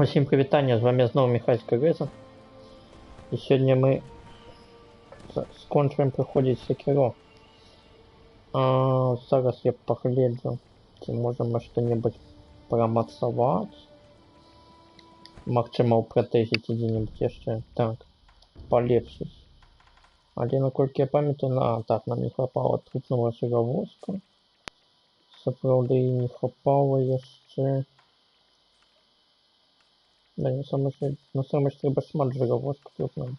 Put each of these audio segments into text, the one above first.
Усім привітання, з вами знову Михайло Гриза. І сьогодні ми скончуємо проходити Секиро. Зараз я погляджу, чи можемо що-небудь промацувати. Максимал протезити де-нибудь ще. Так, поліпшить. Але наскільки я пам'ятаю, так, нам не хватало трупного жировозка. Справді не хватало ще... Да, на самом треба смарт жировозка трупного.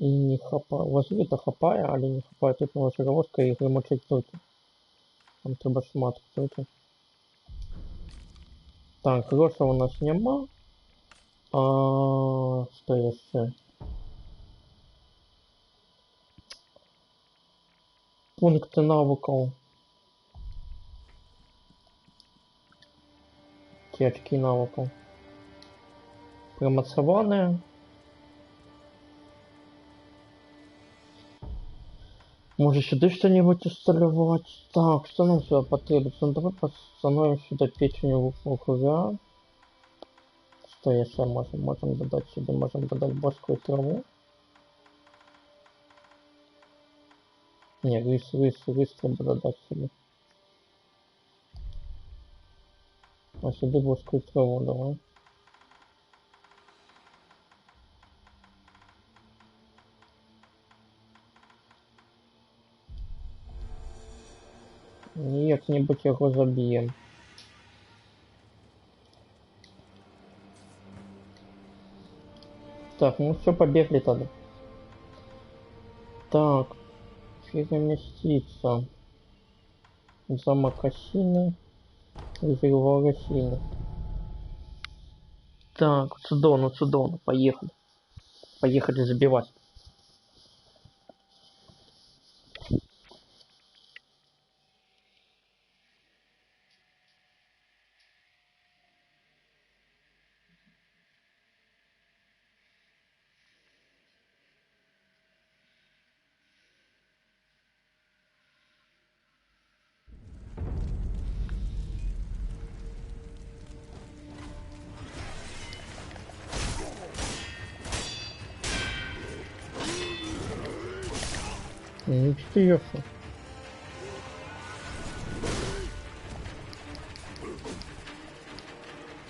И не хапає, возле-то хапає, але не хапає трупного жировозка і гримочить трупи. Там треба смарт трупи. Так, грошей у нас нема. Что еще? Пункты навыков. Ті очки навыков. Промацованные. Может сюда что-нибудь усталевать? Так, что нам сюда потребуется? Ну давай постановим сюда печень упыря. Что еще можем додать сюда? Можем додать божскую траву. Не, рис треба додать сюда. А сюда божскую траву давай. Як-небудь його заб'ємо. Так, ну все, побегли тогда. Так, переместиться. Замок Осины. Резервуар Осины. Так, Цудону, поехали. Поехали забивать. Ну что еще?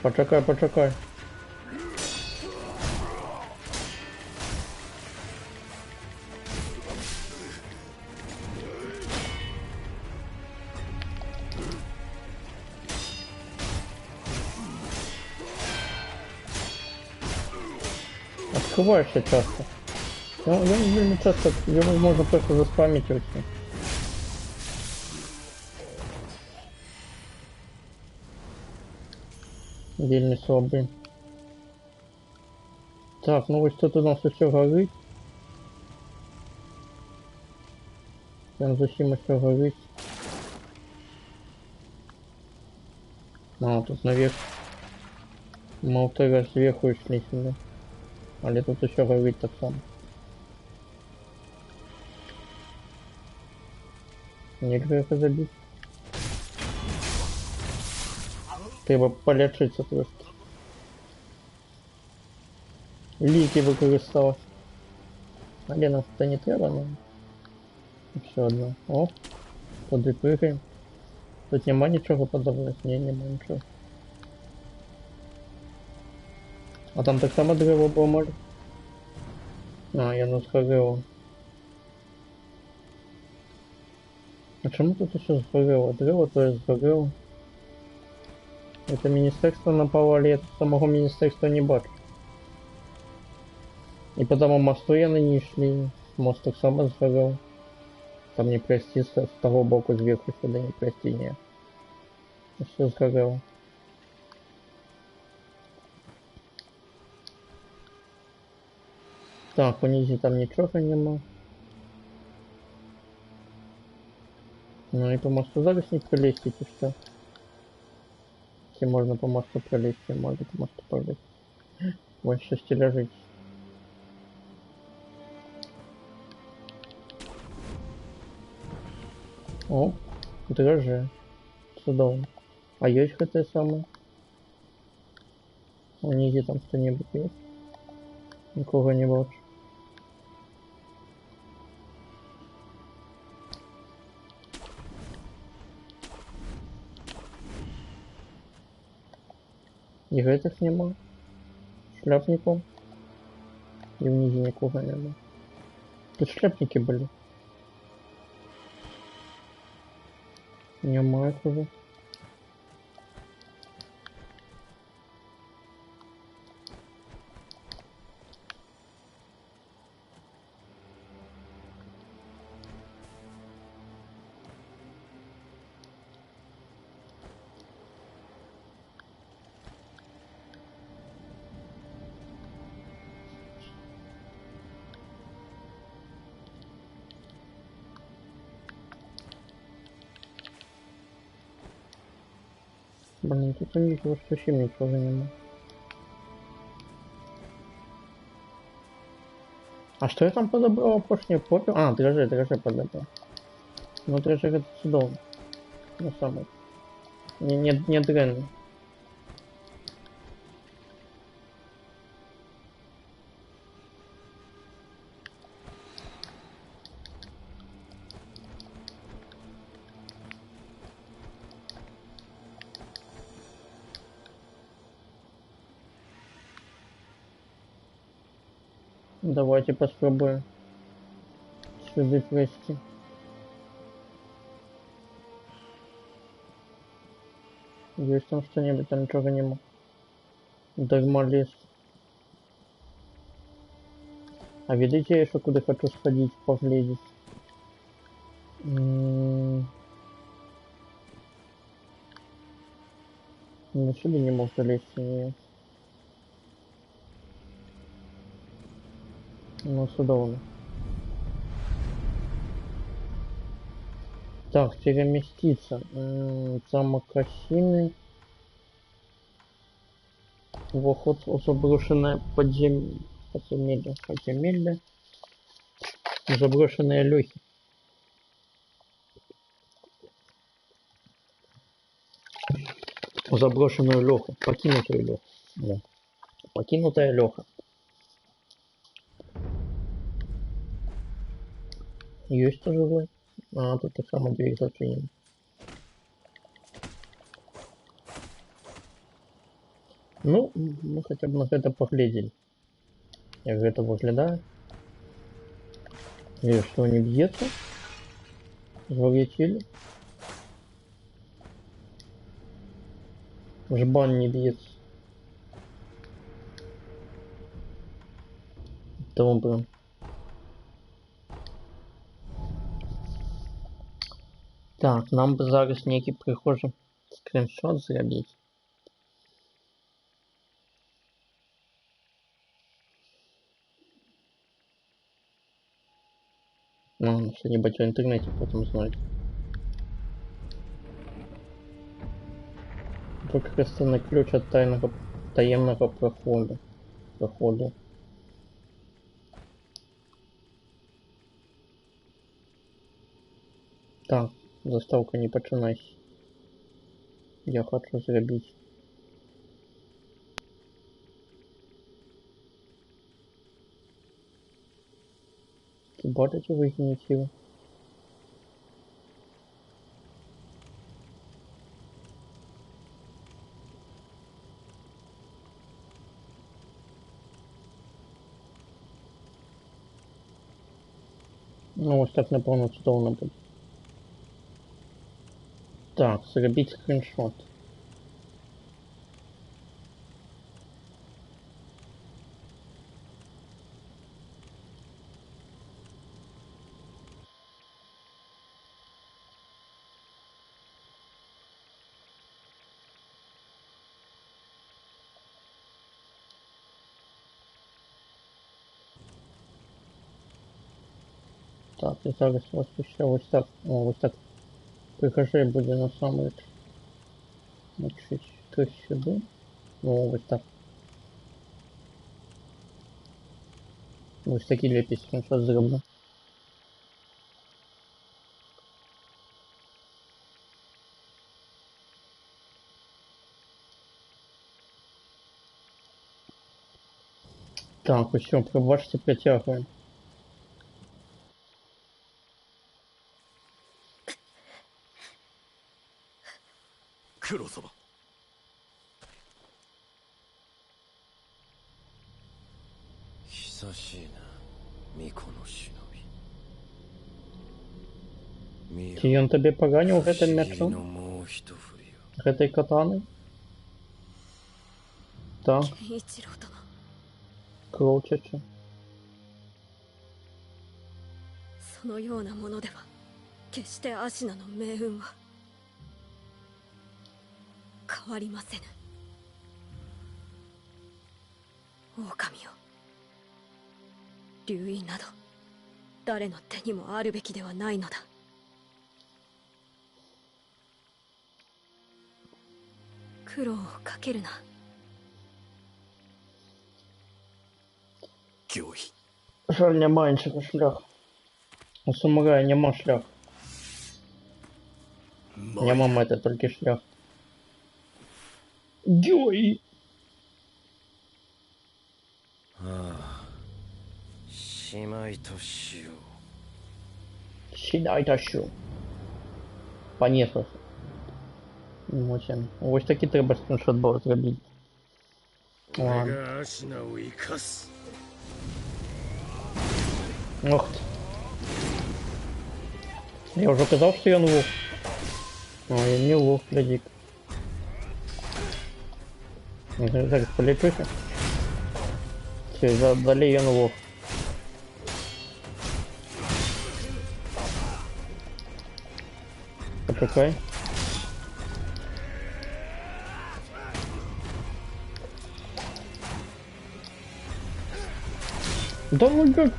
Почекай. Открываешься часто. Я не часто, его можно просто заспамить и все. Вельми слабый. Так, ну вот что-то у нас еще горит. Прям зачем еще горит? Тут наверх. Мы вот раз сверху шли сюда. Але тут еще горит так само. Нельзя это забить. Треба полечиться трошки. Ліки використав. Але нам це не треба, но... Ще одна. О, туди прыгаємо. Тут нема нічого подобного? Ні, нема нічого. А там так само дерево було може? Я не згоріло. А чому тут ще згоріло? Дерево то є згоріло. Это министерство напало, але я самого министерства не бачу. И по тому мосту я на ней шли. Мост так само сгорел. Там не пройти с того боку сверху сюда, не пройти, нет. Все сгорело. Так, унизу там ничего нема. Ну и по мосту зараз не пролезть, и что? Если можно по мосту пролезть, можно по мосту пролезть. Вот сейчас стелляжить. О, дрожжи. Чудово. А есть это самое? Унизі там хто-небудь є? Нікого не бачу. І гэтых нема. Шляпников. І внизу нікого нема. Тут шляпники были. Нема их уже. Блин, тут ничего, совсем ничего нема. А что я там подобрал поршня попел? А, дрожжи подобрал. Ну дрожжи это судовно. Ну самый. Не дрянный. Давайте попробуем сюда пройти. Есть там что-нибудь, там ничего нема. Догма лес. А видите, я еще куда хочу сходить, поглядеть. Ну сюда не мог залезть, нет. Ну сюда он. Так, переместиться. Замок осины. Вход в заброшенное подземелье. Заброшенные лёхи. Заброшенную лёху. Покинутую лёху. Да. Покинутая лёха. Есть тоже живой. А, тут так само дверь зачинена. Ну, мы хотя бы на это поглядели. Як гэта выглядае. И что, не бьется? Залетели. Жбан не бьется. Добре. Так, нам бы зараз некий прихожий скриншот зробити. Ну, что-нибудь в интернете потом знать. Використаний ключ от таємного проходу. Так, заставка не починайся. Я хочу зробити. Бачите вигніть його? Ну ось так напевно чудово буде. Так, зробіть скріншот. Так, і зараз ось ще ось так. О, ось так. Прихожий буде насамреч. Значить, хтось сюди. О, ось так. Ось такий лепій скріншот зроблю. Так, еще пробачьте, притягиваем. 九郎様。久しいな、巫女の忍び。 Чи он тебе поганил этим мечом? もう一振りよ。 Этой катаной? Так, 健一郎殿、 круче. そのようなものでは決してアシナの命運は変わりませぬ。狼よ、流因など誰の手にもあるべきではないのだ。苦労をかけるな。行為。 Жаль, нема іншого шляху. У самурая нема шляху. Нема мети, тільки шлях. Йой! しまいとしよう。 Сідай тащу. Понеслося. Мочим. Ось таки треба скріншот було зробити. Ладно. 俺がアシナを生かす。 Ох ты. Я уже сказал, что я лох. А, я не лох, блядик. Так, полечусь. Все, далее я лох. Почекай. Да ну как?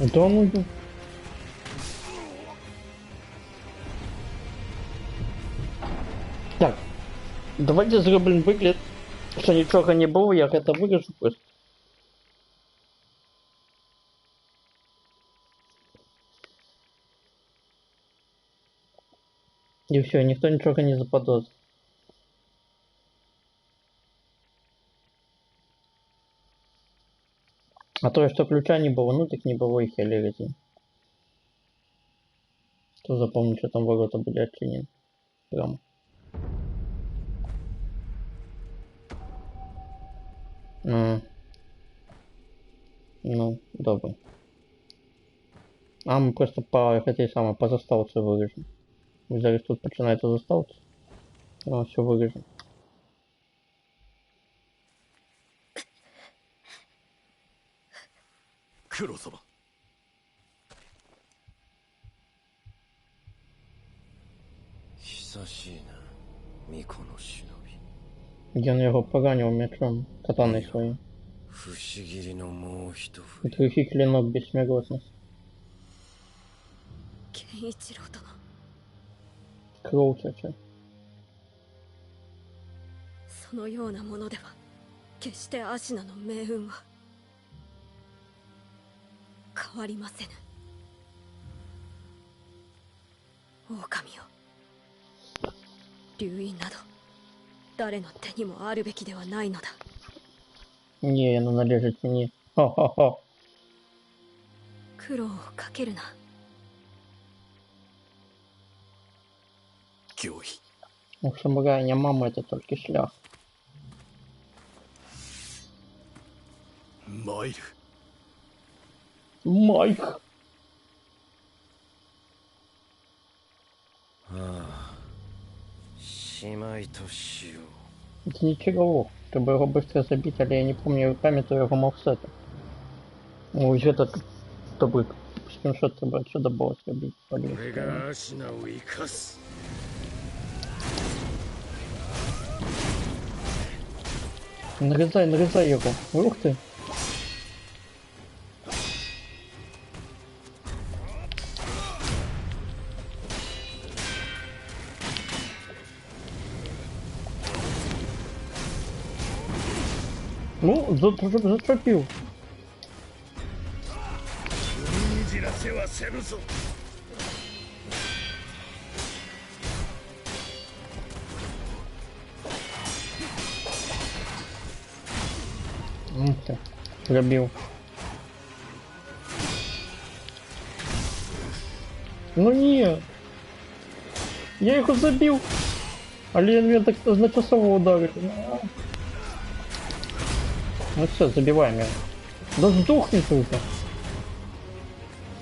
Да ну как? Так, давайте зробимо вигляд, що нічого не було, я це виріжу просто. И все, никто ничего не заподозрит. А то, что ключа не было, ну так не было и хели резин. Кто запомнит, что там ворота были отчинены. Прям. Ну, добре. А мы просто по этой самой, по заставці виріжемо. Зараз тут починається заставці. А все виріжемо. Кuro様。久しいな、巫女の忍び。 Я на його поганив мечом, катаною своєю. 不思議のもう一振り。 Трохи клинок бессмертности. 健一郎殿、 Крутяче. そのようなものでは決してアシナの命運は変わりませぬ。狼よ、流因など誰の手にもあるべきではないのだ。 Не, ну належит не. Ха-ха-ха. 苦労をかけるな。 行為。 У самурая не мама, это только шлях. 参る。 Майк! しまいтоしよう。 Это ничего, чтобы его быстро забить, але я не помню памятую его мовсета. Ой, этот, чтобы скриншот треба отсюда было срабить. 俺がアシナを生かす。 Нарезай, нарезай его. Ух ты. Ну, зацепил. 踏みにじらせはせぬぞ。Ты пробил. Ну не! Я его забил! Але меня так на часово ударили. Ну все, забиваем его. Да сдохни ты уже!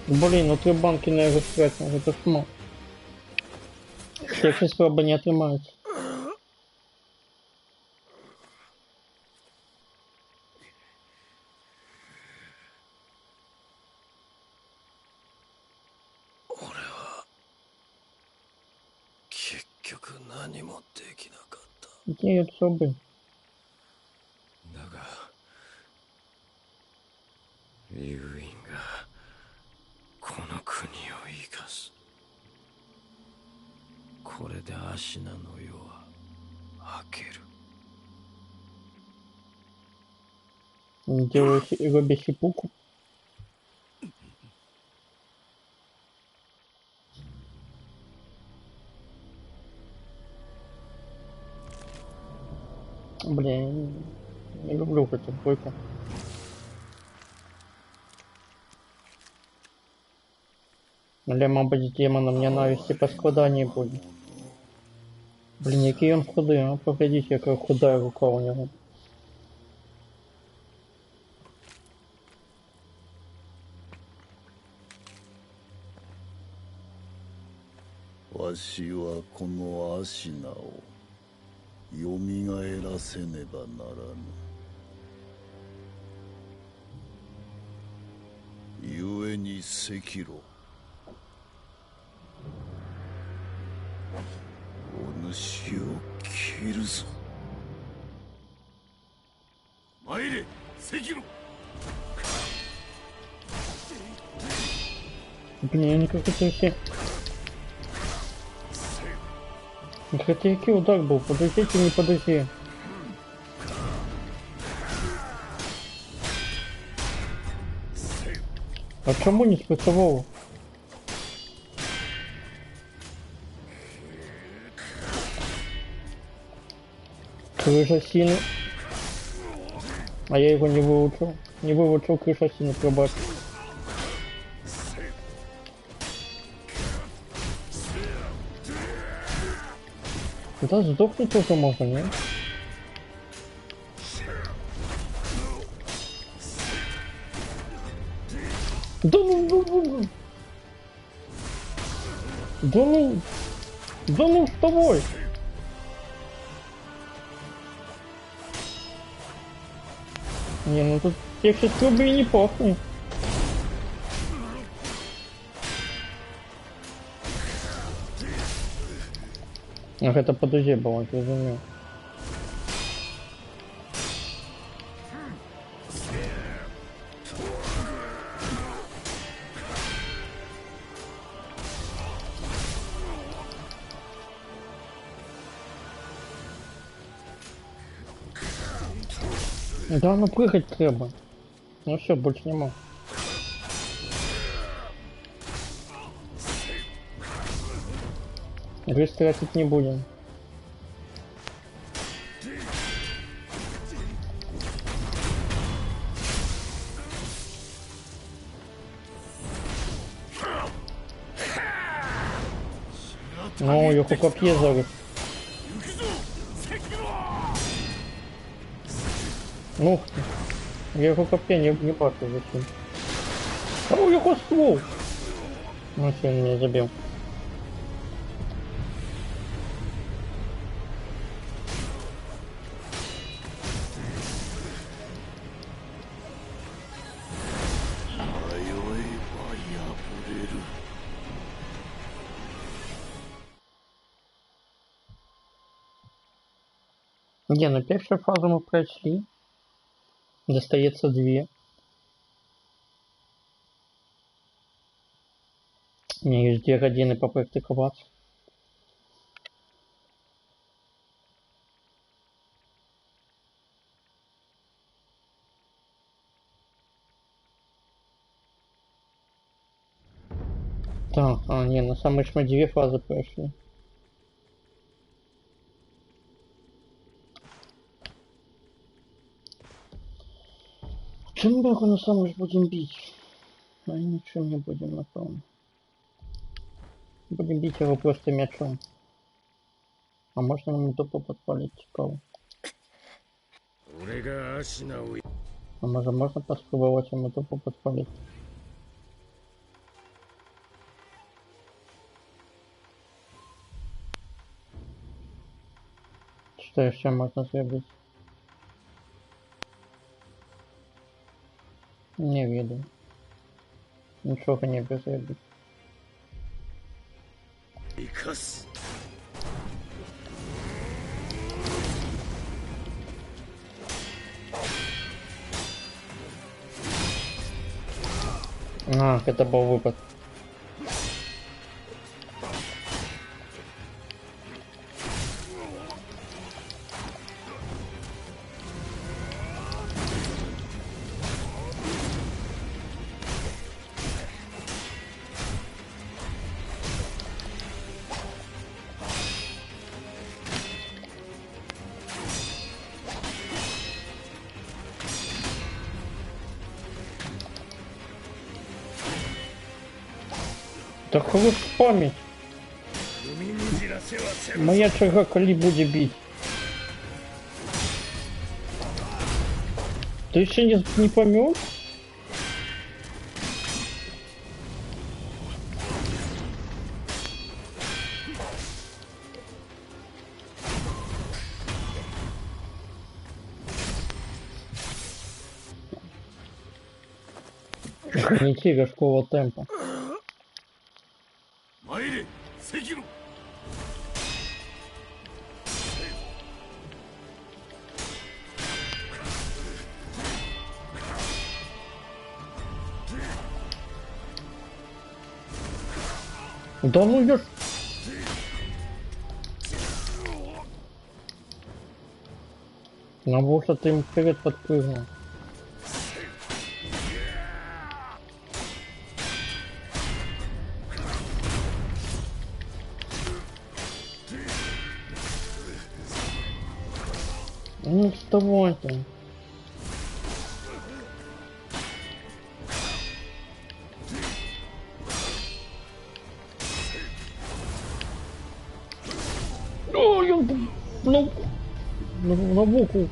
Блин, ну 3 банки на его стратил, это шмат. Следующая спроба не отнимается. Нет, все бы. だがユーインがこの国を生かす。これでアシナの世は明ける。 Делаю Робби Сипуку. Блин, не люблю эту бойку. Але, мабуть, з демоном ненависті по складанні буде. Блін, який він худий, а? Поглядіть, яка худая рука у нього.わしはこのアシナをよみがえらせねばならぬ。ゆえに赤炉。お主を切るぞ。参れ、赤炉。 Блин, как это все... Хотя який удар был? Подождите, не подожди. А чому не спрацювало? Крыша сильно. А я его не выучил. Не выучил крыша сильно пробать. Да сдохнуть тоже можно, не? Да ну, да ну, да ну с тобой. Не, ну тут тех сейчас и не пахнет. Ах, это подожди было, ты разумел. Да, ну прыгать треба. Ну все, больше не могу. Грызть тратить не будем. Ну, його коп'є зараз. Ну, я его копья не бачу зачем. А у его ствол! Ну все, он меня забил. Не, ну первую фазу мы прошли. Достается 2. У меня есть 2 годины попрактиковаться. Так, не, на самые мы 2 фазы прошли. Чем мы его на самом деле будем бить? Ну ничем не будем, напевно. Будем бить его просто мячом. А можно ему тупо подпалить цикаву. 俺がアシナを А может можно поспробовать ему тупо подпалить? Что еще можно сделать? Не видно. Ничего не безобидно. 生かす А, это был выпад. Да хорош память. 踏みにじらせはせぬ Моя чага коли будет бить. Ты еще не помёр? Не тига школа темпа. 参れ赤炉 Да ну ешь. Ну вот ты им вперед подпрыгнул. Ну вставай ты. Ой, он на боку.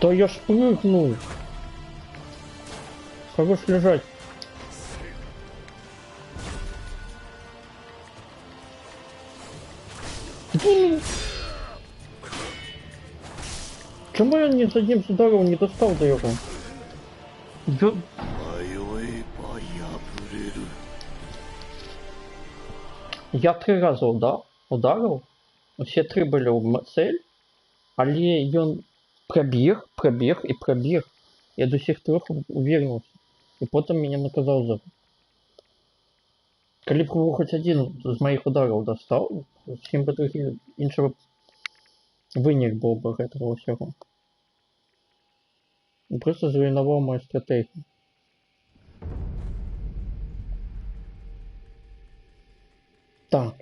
Да я ж прыгнул. Хорош лежать. Чему я не с одним ударом не достал до его? Да... 迷えば破れる Я 3 раза ударил. Все 3 были в цель. Але ён пробег и пробег. Я до сих трох уверился. И потом меня наказал за... Калі б его хоть один из моих ударов достал, всем бы другие іншого вынік был бы этого всего. Он просто зруйновал мою стратегию. Так.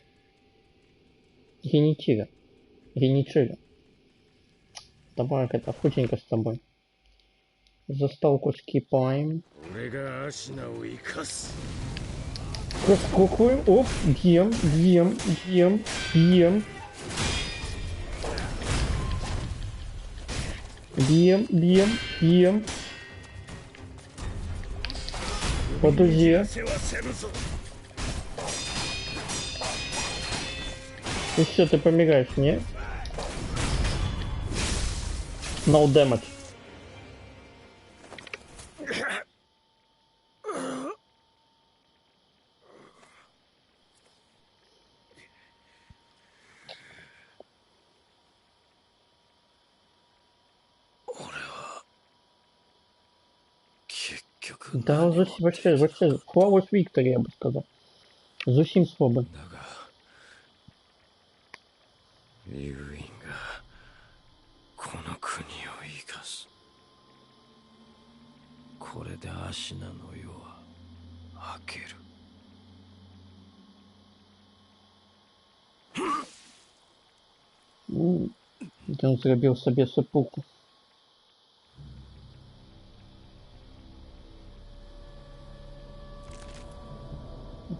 Геничига. Давай это худенько с тобой. Заставку скипаем. 俺がアシナを生かす Проскокиваем. Оп, бьем. Бьем. По дузе. せはせぬぞ И все, ты помигаешь, не? No damage. Да, вообще, flawless victory, я бы сказал. Зусим слабый. だがリュウインがこの国を生かすこれでアシナの世は明ける Він зробив собі сипуку.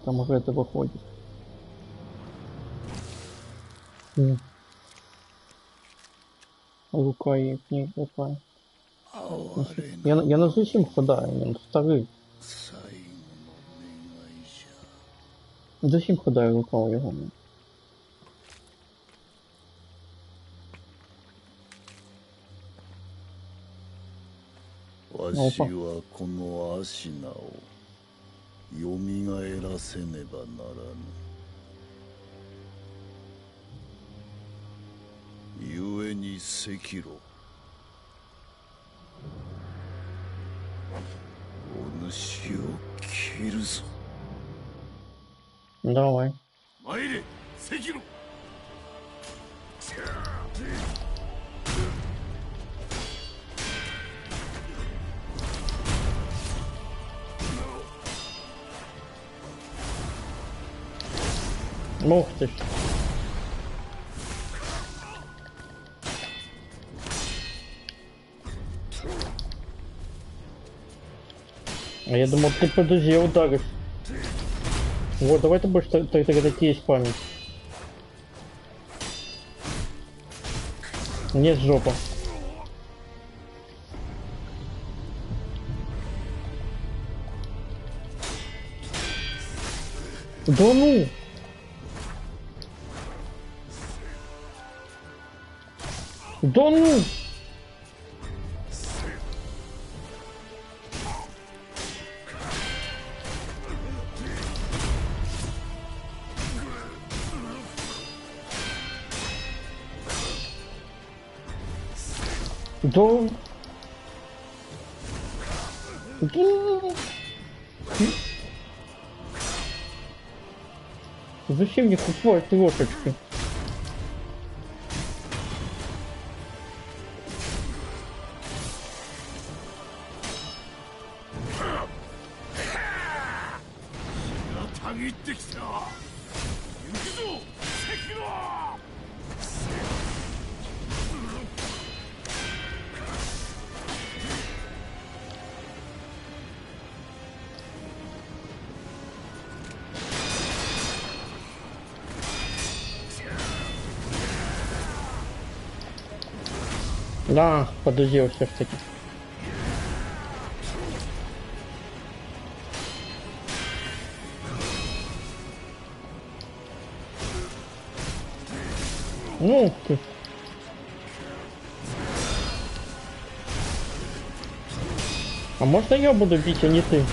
Там уже это выходит. Рука и не рука. 哀れ Я на зачем худая, блин, вторый. 最後の願いじゃ。 Зачем худая рука у его? わしはこのアシナをよみがえらせねばならぬ。ゆえに赤炉。お主を切るぞ。 Давай. 参れ、赤炉。 Ух ты ж. А я думал, ты по дузе ударишь. Вот, давай ты будешь тогда такие спамить. Нет, жопа. Да ну! Да ну! Да... Да... Зачем мне купать трошечки? Да, подузил все-таки. Ну ты. А можно я буду бить, а не ты?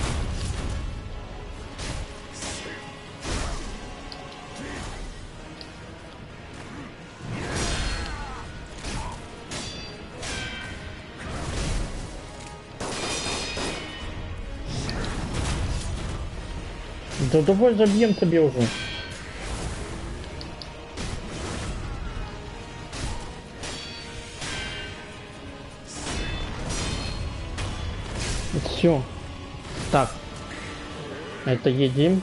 Да давай забьем тебе уже. Все. Так. Это едим.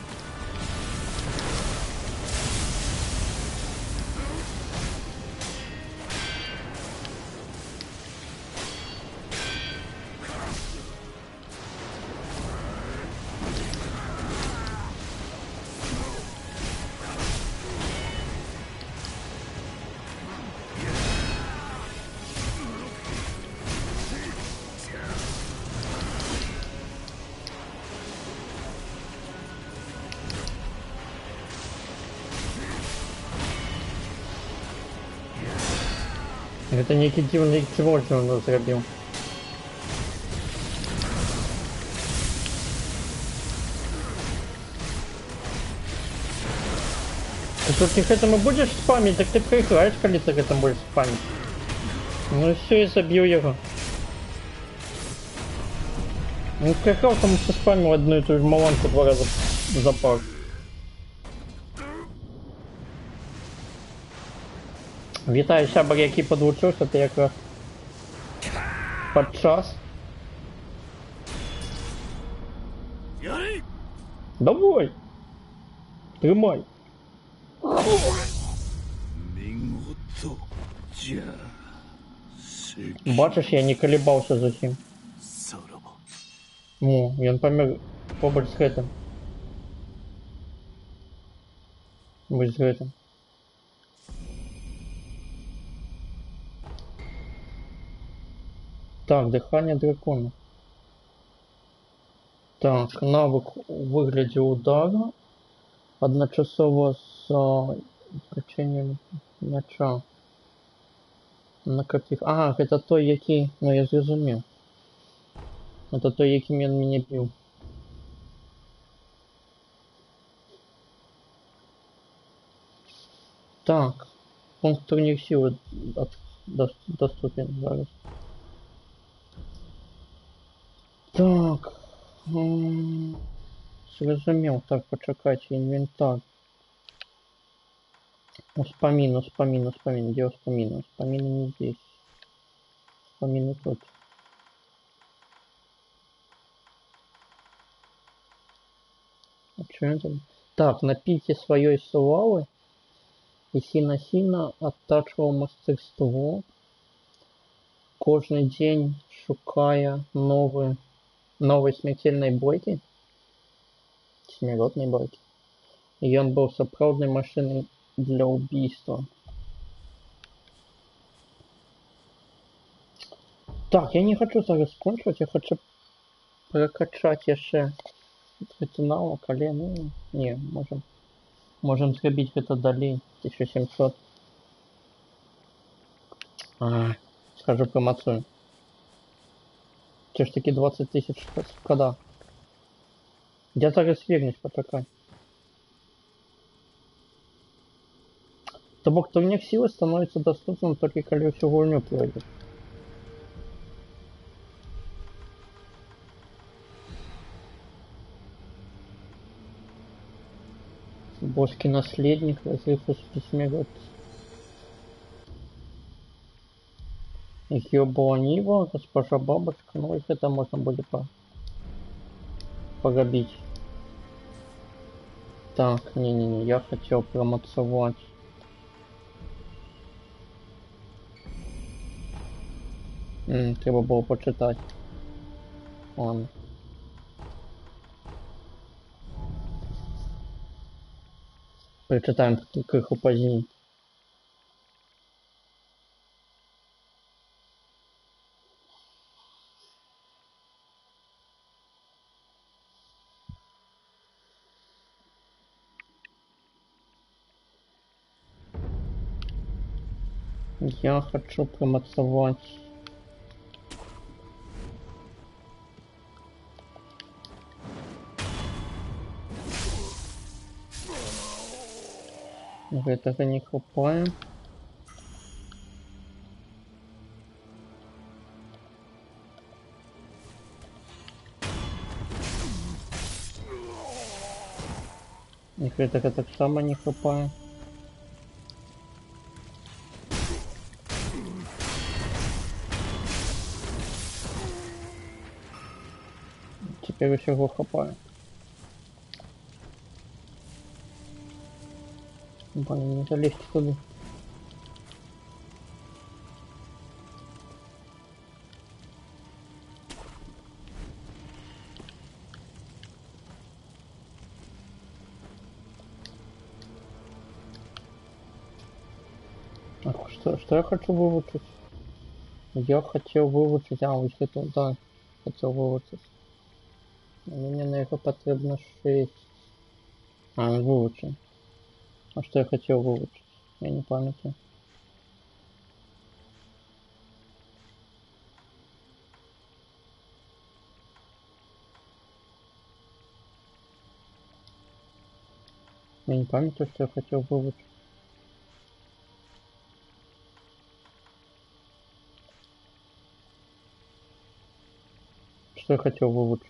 Это некий дивный чего же он зробил. Если ты к этому будешь спамить, так ты проиграешь, когда ты к этому будешь спамить. Ну все, я забью его. Он прекрасно спамил одну и ту же маланку 2 раза за пар. Вітаю, сябар, який подлучився, ти якраз під час. Давай! Тримай! 見事じゃ。Бачиш, я не колебался зовсім. さらば Ну, ён памёр побач з гэтым. Вось з гэтым. Так, дыхание дракона. Так, навык у выглядзе удара. Адначасова з прычыненнем мяча. Накапіў. Ага, гэта той, які... Ну, я зразумеў. Это той, якім ён мяне біў. Так. Пункт турнір силы доступен зараз. Так. Зразумеў. Так, пачакайце. Інвентар. Успомин. Где успомин? Успомины не здесь. Успомины тут. А что это? Так, напейте своей славы и сильно оттачивал мастерство. Кожный день шукая новой смертельной бойки. Смертной бойки. И он был сапраўднай машиной для убийства. Так, я не хочу зараз скончивать, я хочу прокачать яшчэ гэты навык, але ну не, можем зрабіць гэта далей. 1700. Скажу промацую. Це ж таки 20 тысяч шкода. Я зараз вернусь, пачакай. То бок турнір силы становится доступным только калі всю гульню пройдет. Божский наследник, разрыв из письме год. Ёбанива, госпожа бабочка, ну их это можно будет погубить. Так, не-не-не, я хотел промоцевать. Треба было почитать. Ладно. Прочитаем крыху позднее. Я хочу промоцевать. Гэтага не хапае. І гэтага таксама не хапае. Цяпер усяго хапае. Блин, не залезть туды. Что я хочу выучить? Я хотел выучить, вот это, да, хотел выучить. Мне на его потребно 6. Выучил. А что я хотел выучить? Я не памятаю. Я не памятаю, что я хотел выучить. Что я хотел выучить?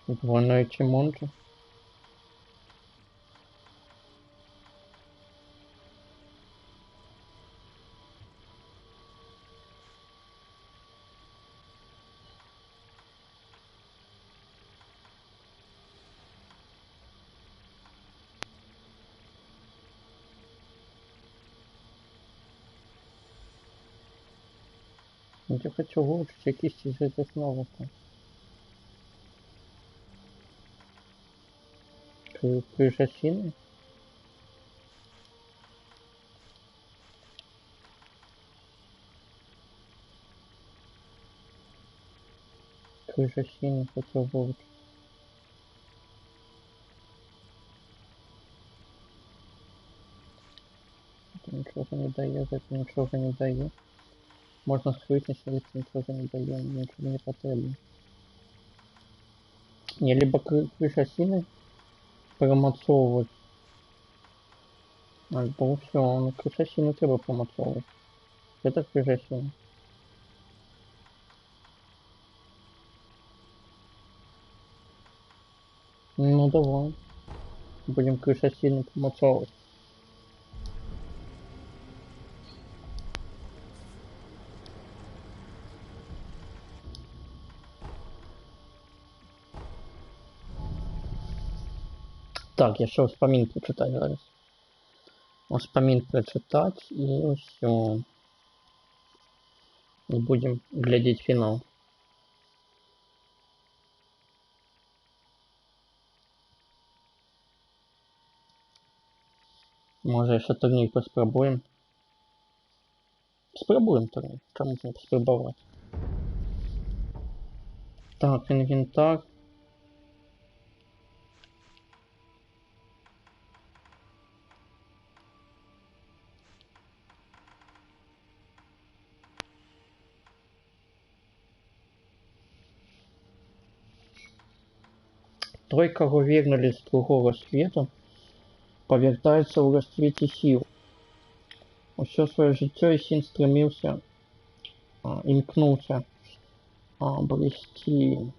Двойной Чимонджи. Я хочу вивчити якісь із цих навиків. Крижа сіни? Крижа сіни хотів вивчити. Это ничего не дает, это ничего не дает. Можно скрытность, но это ничего не дает, ничего не потребно. Не, либо крыша сильно промацовывать. Альбо все, ну крыша сильно треба промацовывать. Это крыша сильно. Ну давай. Будем крыша сильно промацовывать. Так, я ще вспомін прочитати зараз. Вспомін прочитати і все. І будемо глядіти фінал. Може ще турнір поспробуємо. Спробуємо турнір. Чому не поспробувати? Так, інвентар. Той, кого вернули с другого света, повертается в расцвете сил. Все свое життя Исин стремился, имкнулся обрести,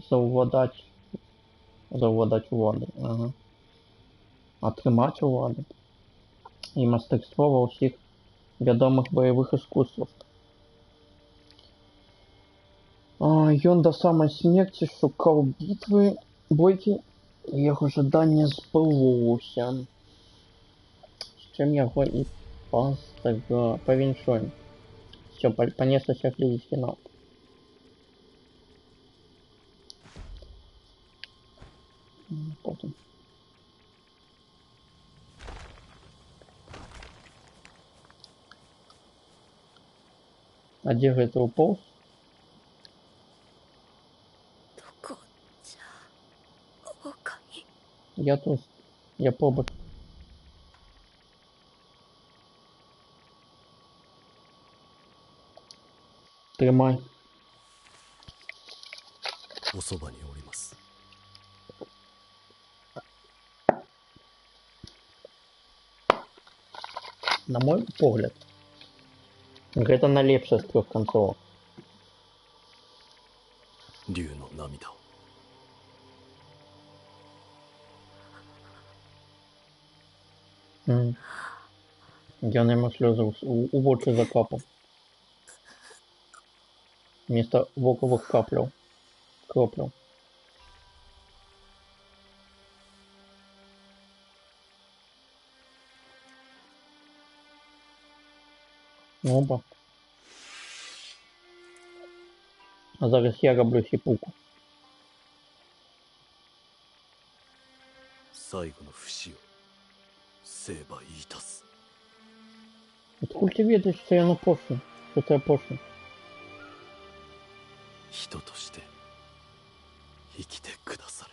завладать владой, ага. Отримать владу и мастерство во всех вядомых боевых искусствах. Ён до самой смерти шукал битвы, бойки, и его жадание сбылося. З чим його і повіншуємо. Все, понеслося глядіть фінал. Потім. А де ж это уполз? Я тут. Я побач. Тримай. おそばにおります。 На мой погляд, гэта найлепшая з трох канцовак. 竜の涙を Ён яму слёзы у вочы закапаў. Вместо воковых капляў. Кропляў. Оба. А зараз я роблю сіпуку. 最後の不死を成敗いたす。 Откуль ти ведаєш, що я на пошлю? Що це пошлю? 人として生きてくださ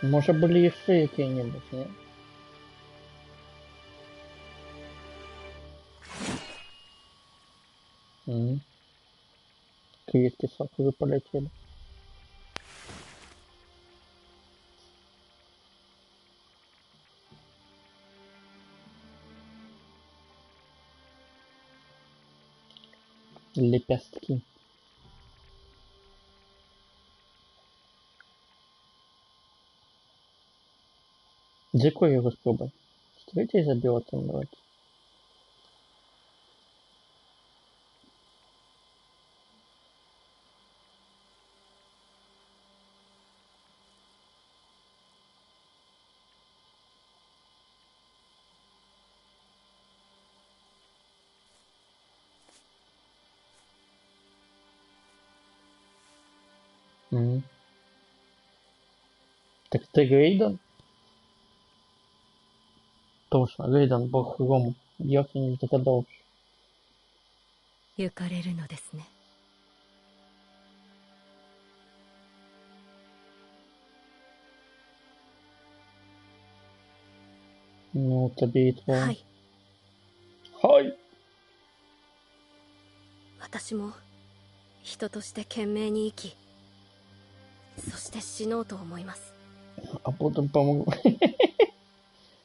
れ。 Може були jeszcze які-небудь, ні? Кветки сакуры полетели. Лепестки. З якої його спробуй? З третьої забила там давайте. Мгм. Так ты Рейден? Точно, Рейден, бог Рома. Як я не догадался. 行かれるのですね。Ну, тобі і твоє. はい。はい! 私も人として懸命に生き、そして死のうと思います。 А потом помогу.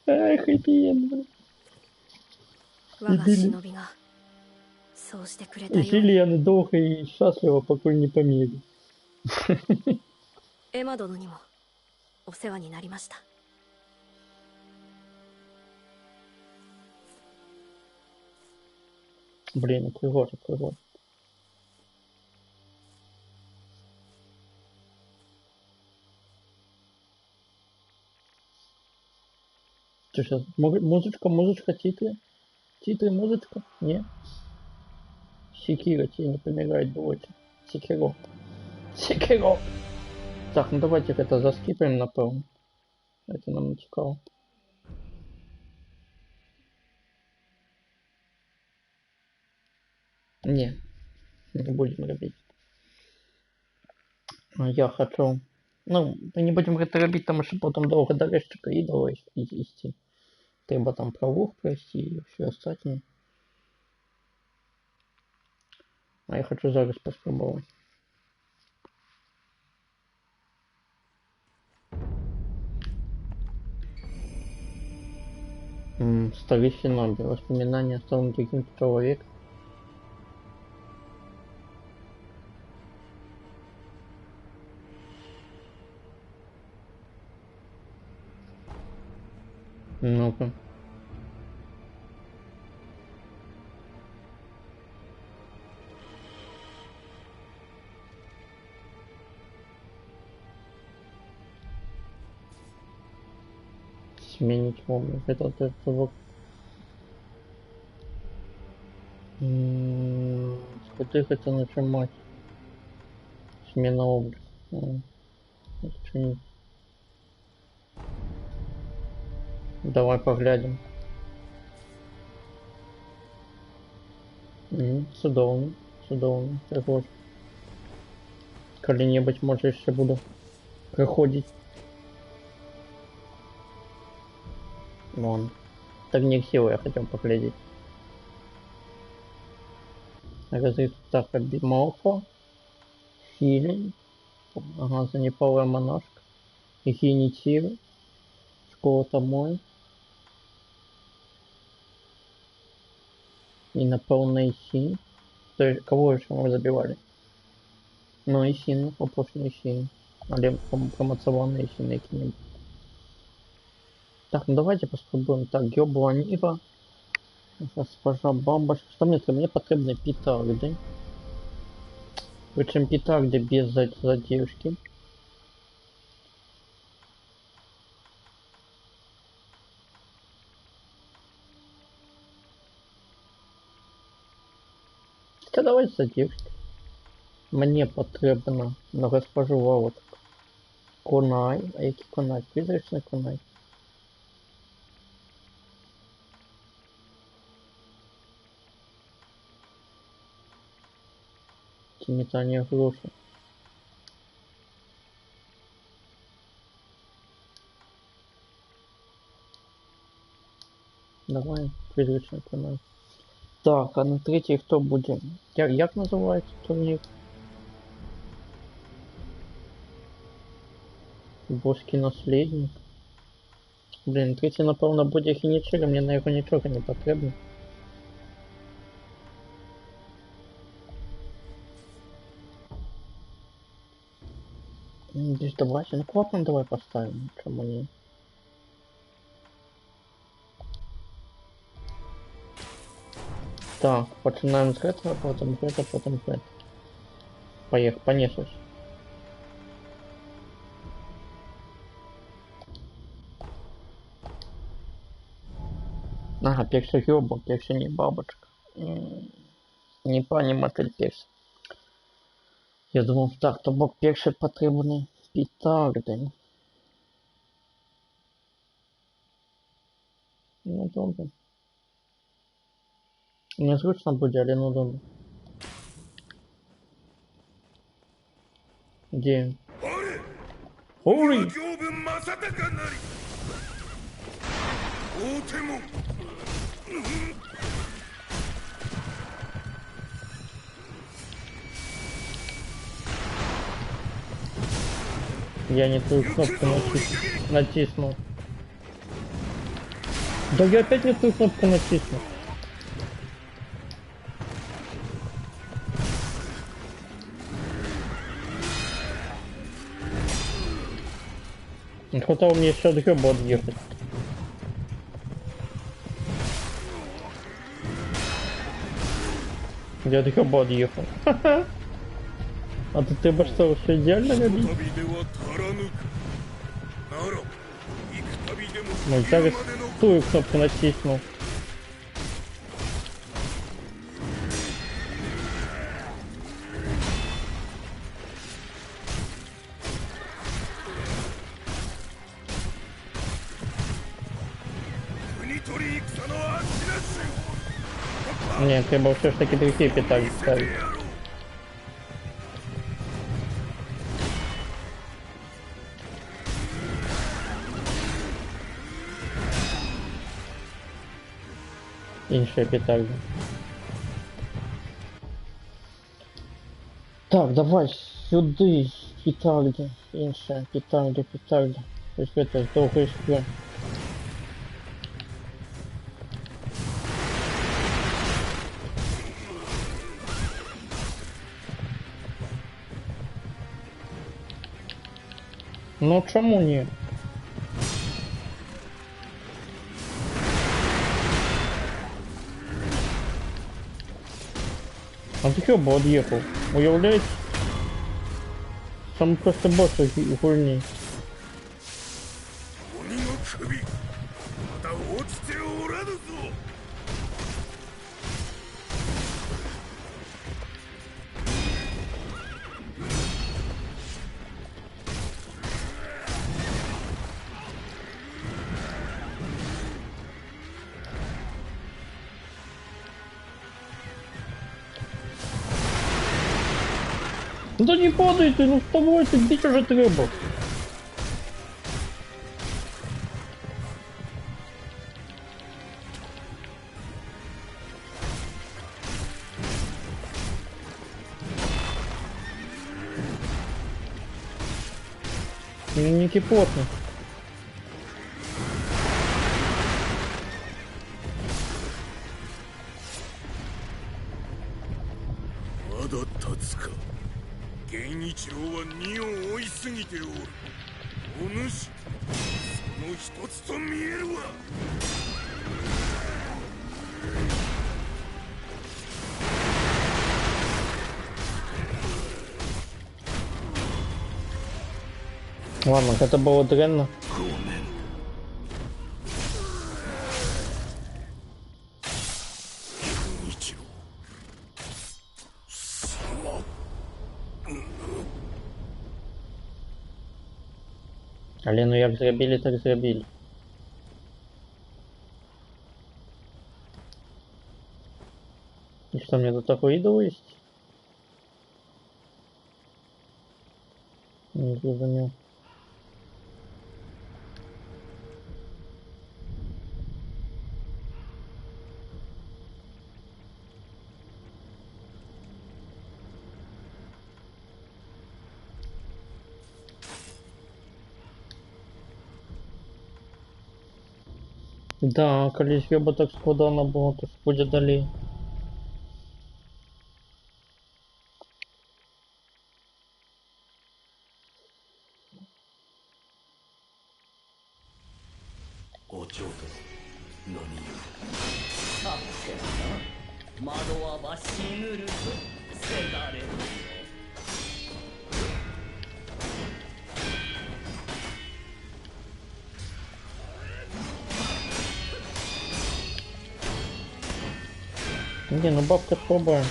Ай, хэппи-энд, блин. 我が忍びがそうしてくれた И よう жили に、 они долго и счастливо, пока не помирили. エマ殿にもお世話になりました。 Блин, пригожа, пригожа. Что сейчас? Музычка, музычка, титры? Титры, музычка? Не? Секира тебе не помирает двойка. Секиро. Секиро! Так, ну давайте это заскипаем, напевно. Это нам не цікаво. Не, не будем робить. Я хочу... Ну, мы не будем это робить, тому що потім довго до решта ідола йти. Треба там правух пройти і все остальне. А я хочу зараз поспробувати. Старый Шиноби. Воспоминания о старом каким-то человеке. Ну-ка. Сменить образ. Это вот... С каких это нажимать? Смена образа. Это что не... Давай поглядим. Судовно. Судовно. Приход. Коли-небудь, може, ще буду приходить. Вон. Так не силу я хотел поглядеть. Разрыв так Малфа. Филин. Ага, занепалая монашка. Генитивы. Школа Тамой. И напевно Исин. То есть, кого еще мы забивали? Ну, Исин, опошний Исин. Але промоцованный Исин який-нибудь. Так, ну давайте попробуем. Так, Гебланива. Госпожа Бамбашка. Что мне треба? Мне потребны петарды. Причем петарды без задержки. Хотя давайте задержки. Мне потребно на госпожу Валок. Конай. А який Конай? Призрачный Конай. Метание грошей. Давай, призрачный Конай. Так, а на третий кто будет? Як называется турнир? Божский наследник. Блин, третий, напевно, буде Хінічига, мне на його нічого не потрібно. Здесь давайте, ну клапан давай поставим, чему не. Так, починаем с этого, потом с этого, потом с этого. Поехали, понеслось. Ага, перша гёба, перша не бабочка. Не пани мотель перс. Я думав, так, то бок перший потрібний пітарди. Ну добре. Незручно буде, але ну добре. Де? Орі! 行分正隆なり大手門 Я не ту кнопку натиснул. Да я опять не ту кнопку натиснул. Не хватало мне еще от гроба отъехать. Я от гроба отъехал. А то ты бы что, все идеально 旅 любил? では足らぬかなら行く旅でも Ну, 尽きる зараз までの ту кнопку натиснул. Нет, треба все ж таки другие петарди ставить. Іншая петарди. Так, давай сюди петарди. Інша петарди. Ось це з довгої шкли. Ну чому ні? А ти чого б від'їхав? Уявляєте? Сам просто босс гульний. 鬼の首まだ落ちておらぬぞ Ну да не падайте, ну вставайте, бить уже треба. Не кипотно. まだ立つか源一郎は荷を追いすぎておるお主その一つと見えるわ Ладно, это было дрянно. ごめん源一郎様 Але ну як зробили, так зробили. И что, мне до такого идол есть? Не зрозумів. Да, колись геба так складано було, то ж буде далі.お嬢殿何よさてな惑わば死ぬるぞせがれНе, ну бабка слабая.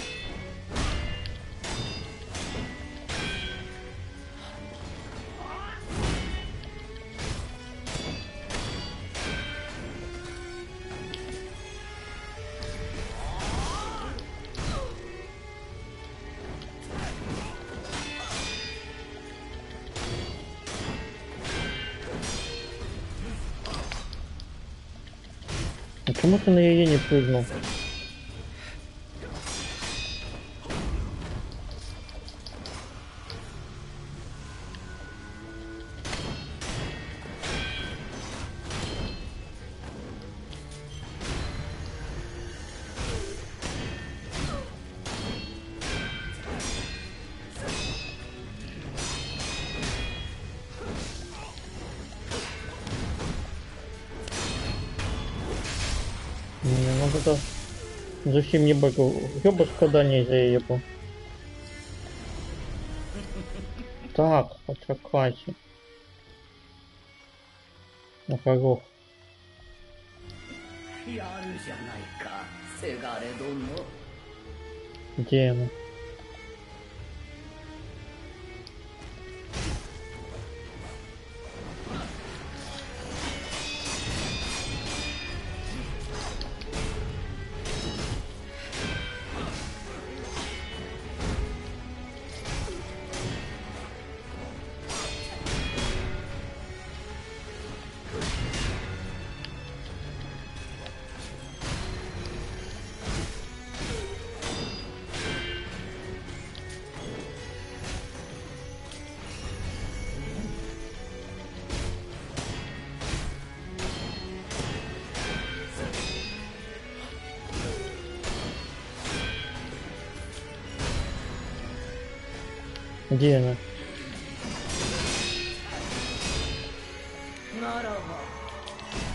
Почему ты на яе не прыгнул? Не, ну это зовсім ніби гьоба складання за її був. Так, почекайте. Ну, хорош. やるじゃないかせがれ殿。 Где она? Где она? ならば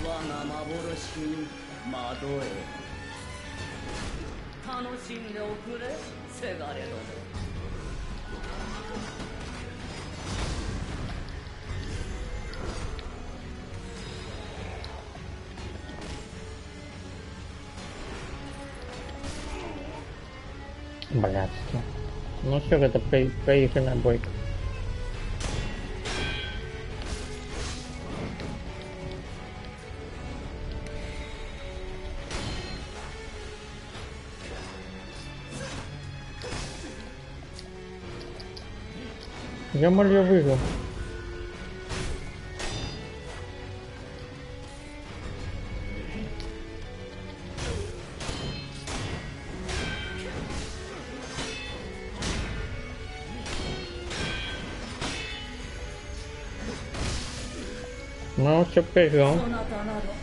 我が幻に惑え楽しんでおくれせがれ殿。 Блядство. Ну все, это проигранная бойка. Я молю выиграл. Ну, все проиграл. そなたなど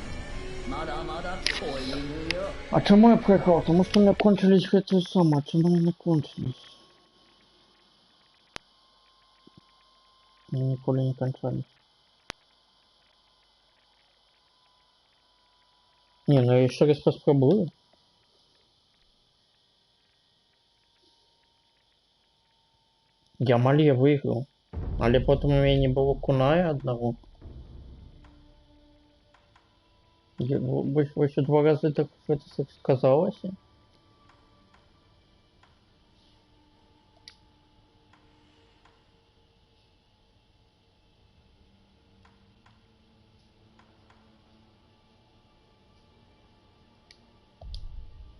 まだまだ子犬よ。 А чему я проиграл? Потому что у меня кончились эти самые, чему они не кончились? Они никогда не кончались. Не, ну я еще раз попробую. Я Малия выиграл. Але потом у меня не было куная одного. Вы еще 2 раза так это сказалось.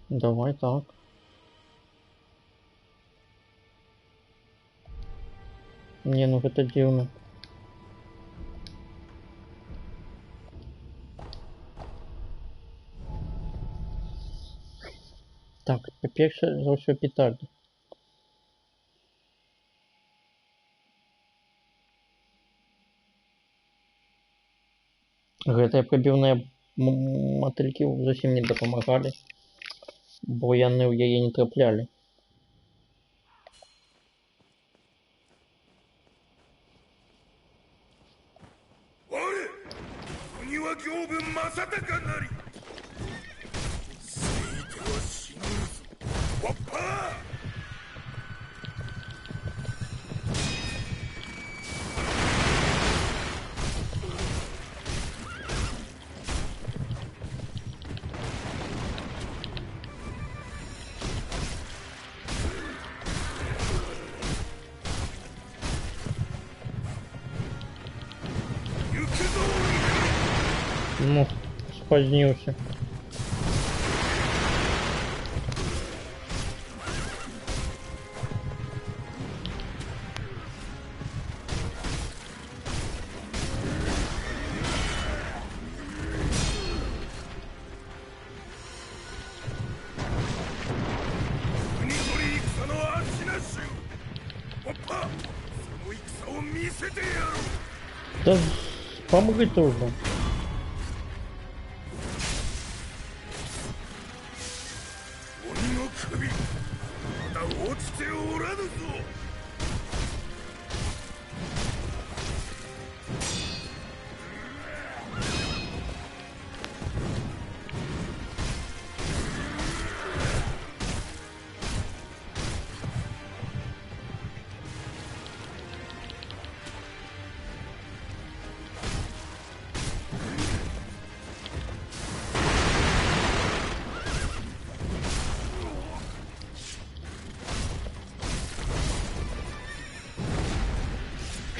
Давай так. Не, ну это дивно. Так, по-перше, залишив петарди. Гэтыя прабіўныя матылькі зусім не дапамагалі, бо яны ў яе не траплялі.我国は行分正隆なりついては死ぬぞわっぱー Ну, спозднился. せてやろう。 Да помогай тоже. 鬼の首まだ落ちておらぬぞ。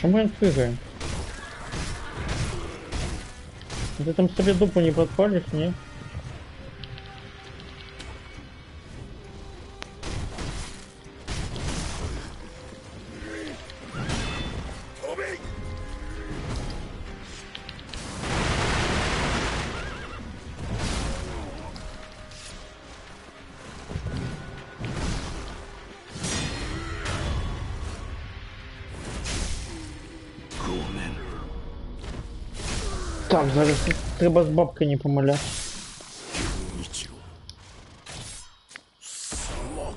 Почему я прыгаю? Ты там себе дупу не подпалишь, не? Так, зараз треба з бабкою не помиляти. 一郎すまん。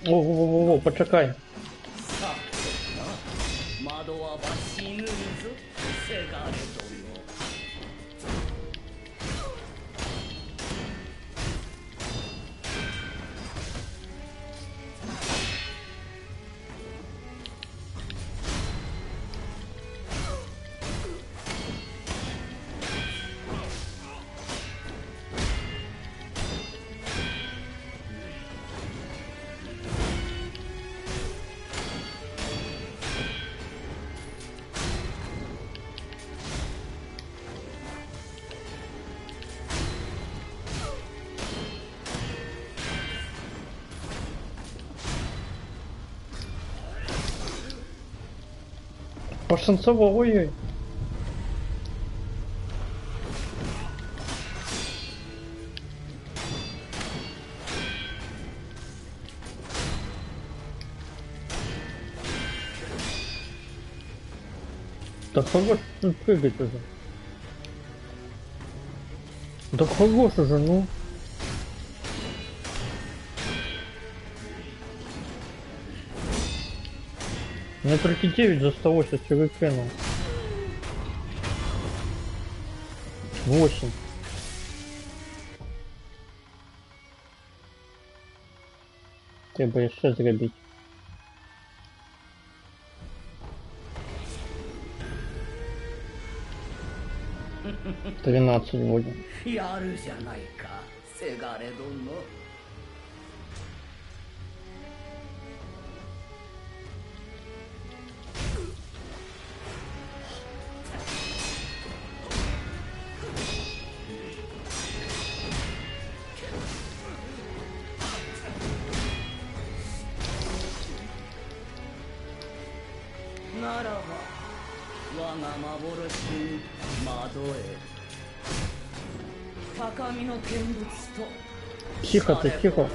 О, почекай. さてな、窓は死ぬるぞ、せがれ殿。 Пошанцово, ой-ой. Да хорош прыгать уже. Да хорош уже, ну. У меня только 9 за 180 выкинул. 8. Треба еще зробить. 13 будет. やるじゃないか、せがれ殿。 ならば我が幻に窓へ高みの見物と Тихо ты, тихо.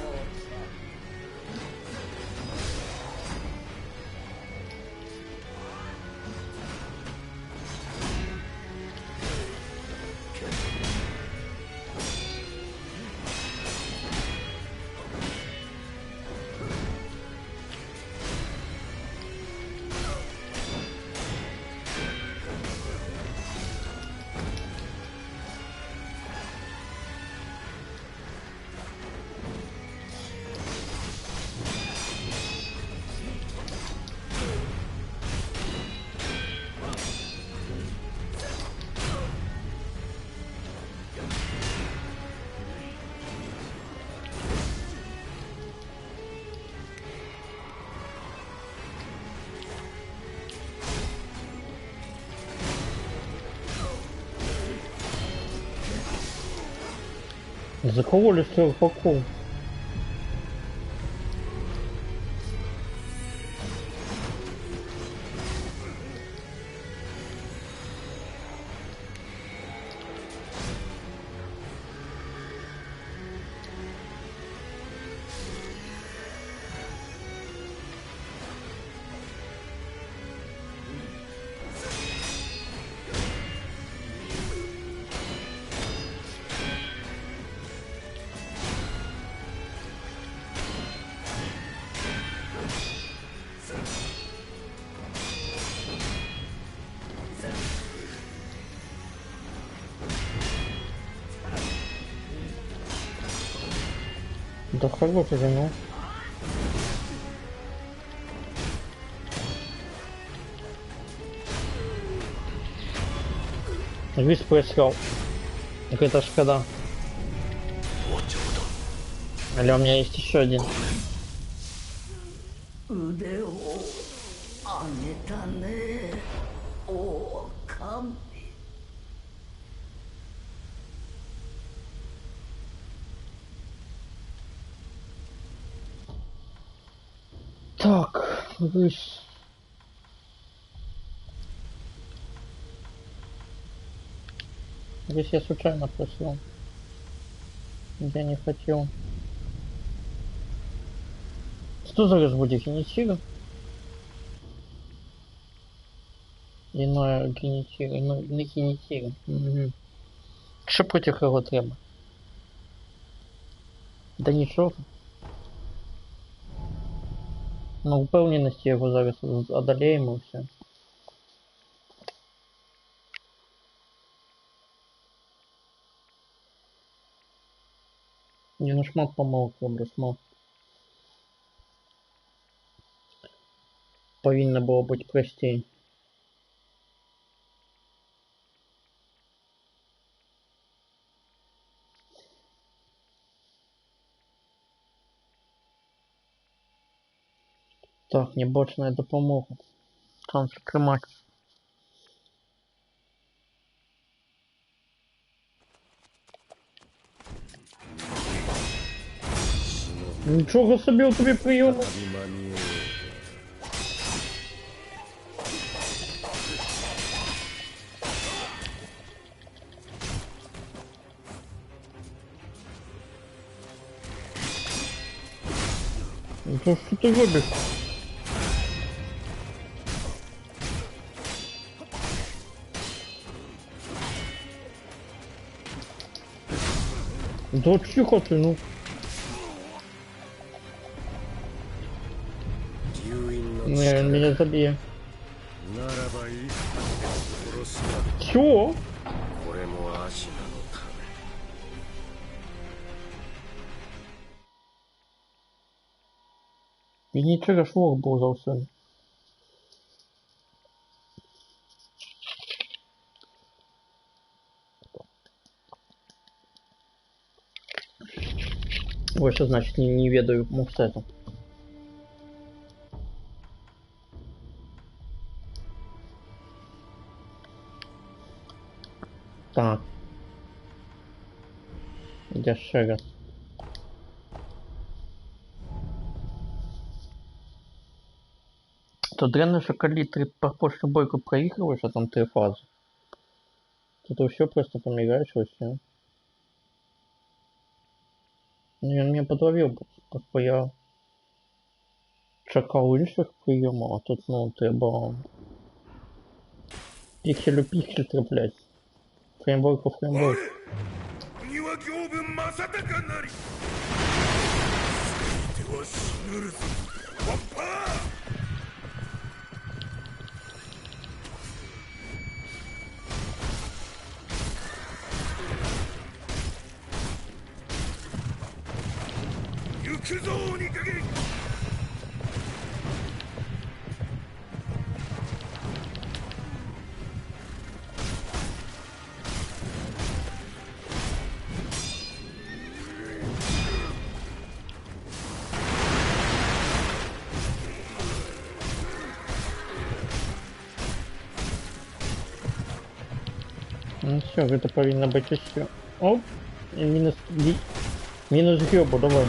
Закололи серпаков. Да хороший же, ну. Вис просрал. Это шкода. Или у меня есть еще один. 腕を上げたね、狼。Так, высь. Здесь я случайно просил. Я не хотел. Что за разбудик? Генетига? Иное генетига, иное генетига. Угу. Що проти його треба? Да нічого. На упевненості його зараз одолеємо і все. Не, ну шмат помилок роблю, шмат. Повинно було бути простей. Так, небочная допомога. Трансформать. Нічого собі у тобі прийому. Ну що ти робиш? Да тихо ты, ну. Не, он меня забьет. Чё? И ничего, швок был за все. Ой, что значит не ведаю мувсету. Так. Я ще раз. То дрянно, що коли ти пропущу бойку проігруєш, а там 3 фази. То ты все просто помигаешь вообще. Не, он меня подловил, просто я чекав інших прийомів, а тут, ну, треба пікселю піксель траплять. Фреймворку фреймворк. Ну все, это повинно быть еще. Оп, и минус 3. Мінус гребу, давай.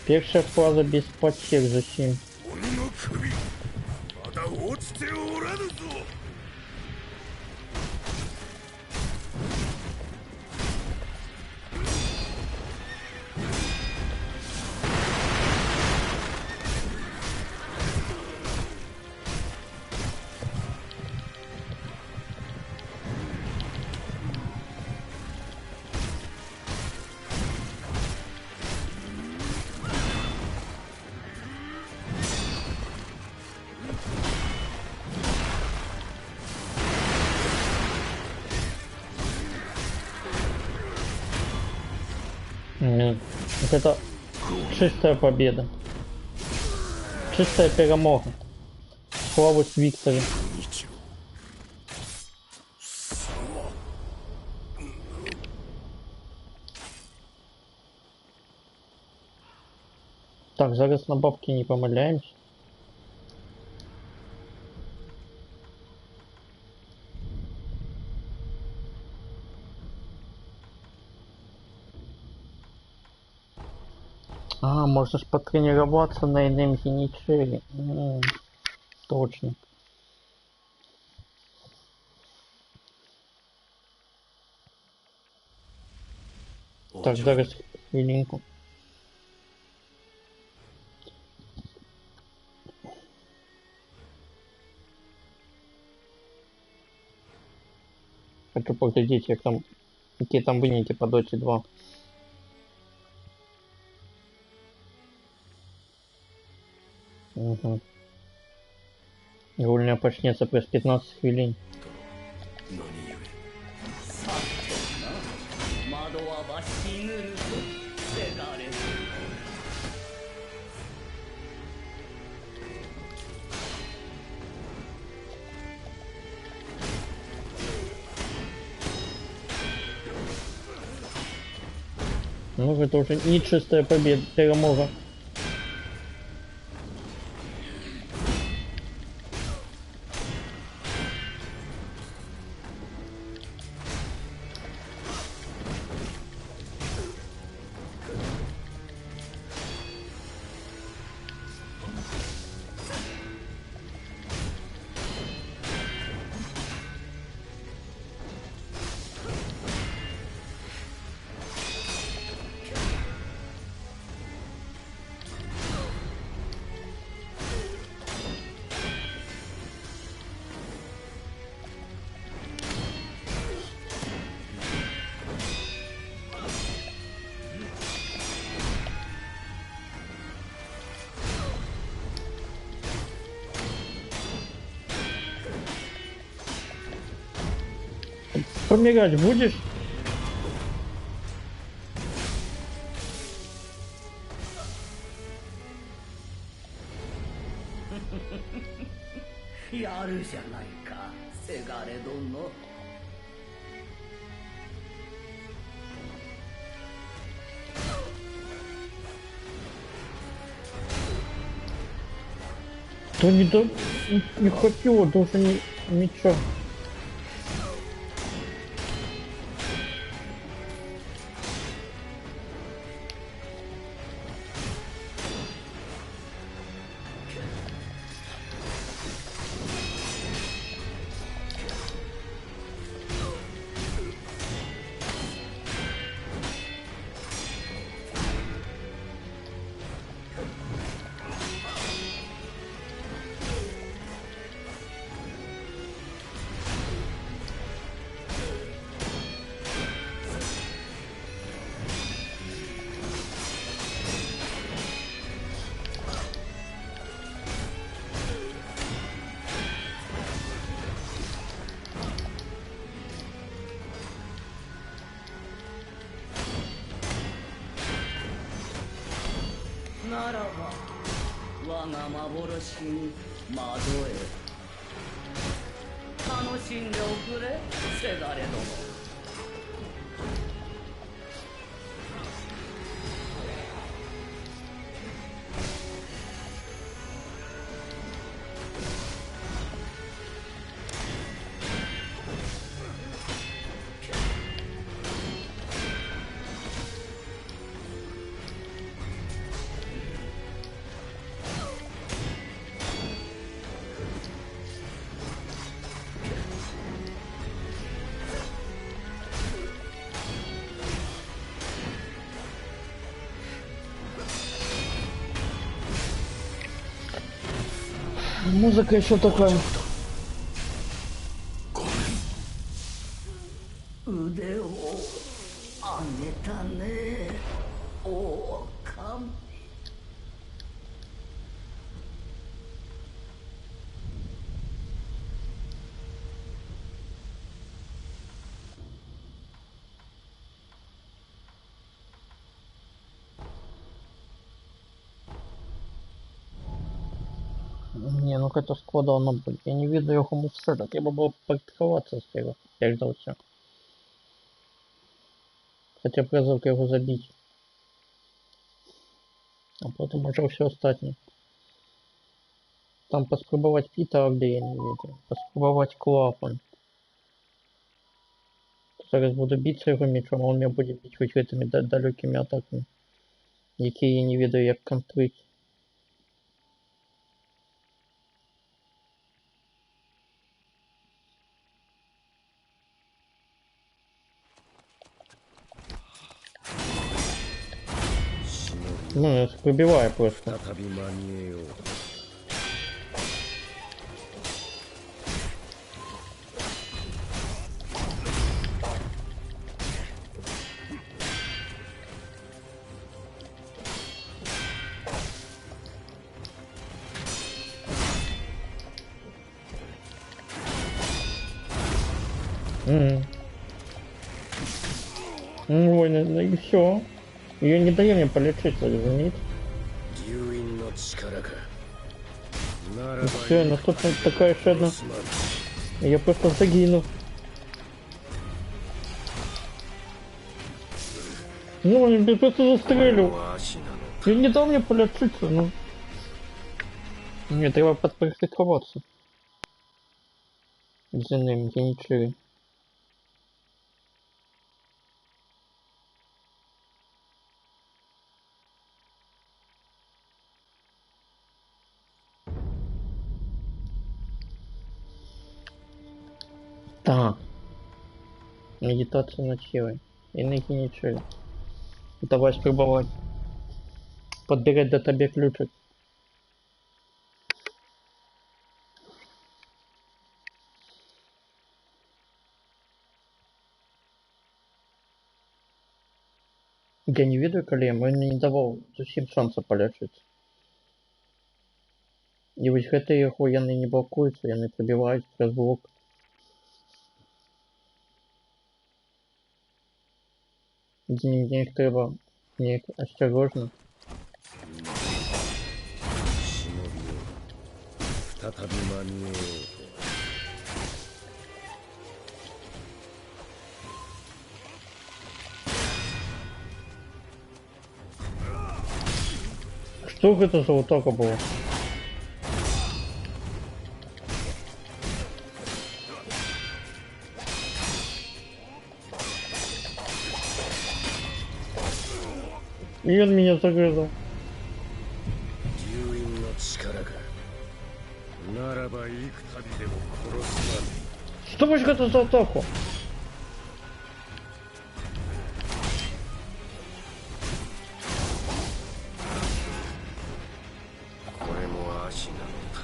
Перша фаза без потерь за 7. 鬼の首まだ落ちておらぬぞ。Вот это чистая победа. Чистая перемога. Слава с Викторе. 一郎様。 Так, зараз на бабки не помиляемся. А, можно ж потренироваться на энергии ничего. Точно. Так, зараз хвилинку. Хочу поглядеть, как там, какие там выники по Доте 2. Угу. Гульня почнется плюс 15 хвилин. 何故さてな、窓はばしぬるとせがれる。Ну, это уже не чистая победа, перемога. Помирать будешь?やるじゃないか、せがれ殿。Да не хотел, даже ничего.ならば我が幻に惑え楽しんでおくれ、せがれ殿。Музыка еще такая. 腕を上げたね王冠。Не, ну это складно быть. Я не видно його мувсета. Треба було практиковаться з цього. Як за все. Хотя б разок його забить. А потом уже все остальное. Там поспробовать Пита, где я не видел. Поспробовать клапан. Зараз буду биться його мечом, а он меня будет бить хоч этими далекими атаками. Які я не видаю, як контрить. Ну, я пробиваю просто. 再び間に合えよう。Ой, ну и все. Ее не даю мне полечиться, заметь. 牛院の力か。ならば Ну все, наступна такая еще одна. すまん。 Я просто загину. Ну, он меня просто застрелил. 足なの Я не дал мне полечиться, ну. Мне треба подпрактиковаться. За ним, я ничего. Так. Медитация ночевой. Иныки ничего. Давай спробовать. Подбирать до тебе ключик. Я не виду Калем, он мне не давал зусім шанса полечить. І вось гэтыя яго яны не блокуюцца, яны прабіваюць праз блок. З іх трэба неяк асцярожна. 忍びよ再び間に合えようと。 Што гэта за атака была? И он меня загрызал. 牛院の力か。ならば幾度でも殺すまで。 Што вось гэта за атаку? これも足なのた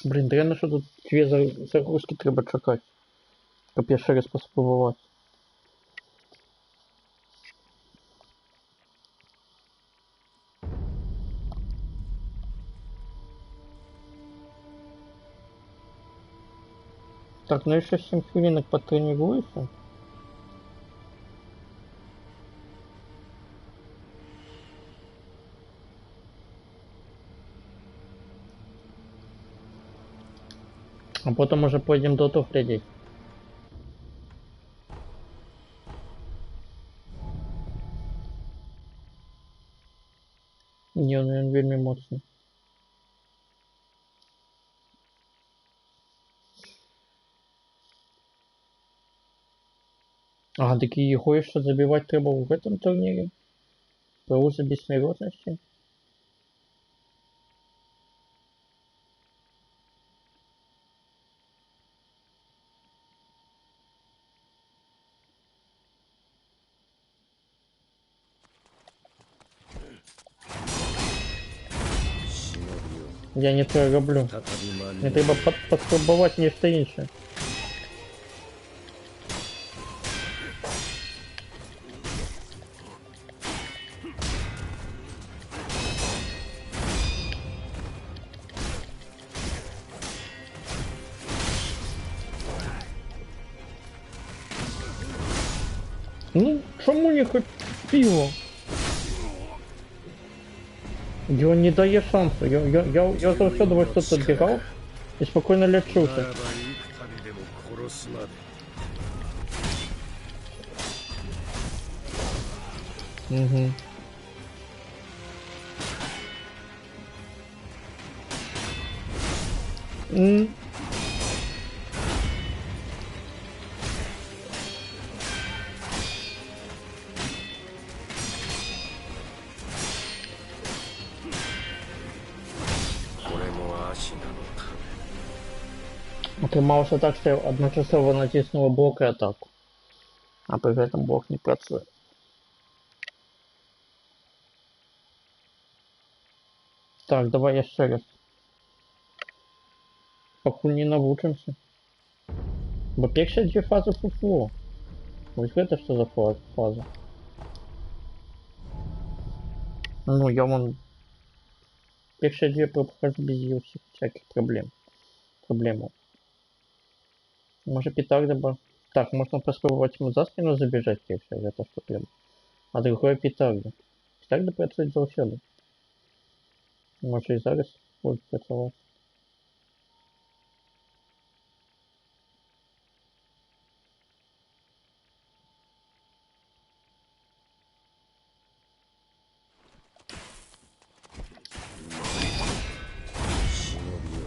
め。 Блін, дрянно, що тут дві загрузки треба чекати. Каб я ще раз поспробувати. Так, ну еще 7 хвилинок потренируйся. А потом уже пойдем доту глядеть. Не, он вельми моцный. А, таки його еще забивать треба в этом турнире. Проузы бессмертности. Я не це роблю. 再び間に Мені треба поспробувати нечто інше. Ну, чому не хватило? Он не дає шансу. Я завсёды во что-то отбегал и спокойно なら лечился. ば幾度でも殺すまで Угу. Отрималося так, що я одночасово натиснула блок і атаку. А при этом блок не працює. Так, давай еще раз. Покуль не навучимся. Бо перші дві фази фуфло. Ось это що за фаза? Ну, я вон... Перші дві проходжу без всяких проблемов. Может петарда бы... Так, можно попробовать ему за спину забежать первое, это что прям. А другое петарда. Петарда працует завсёды. Может и зараз будет працовать.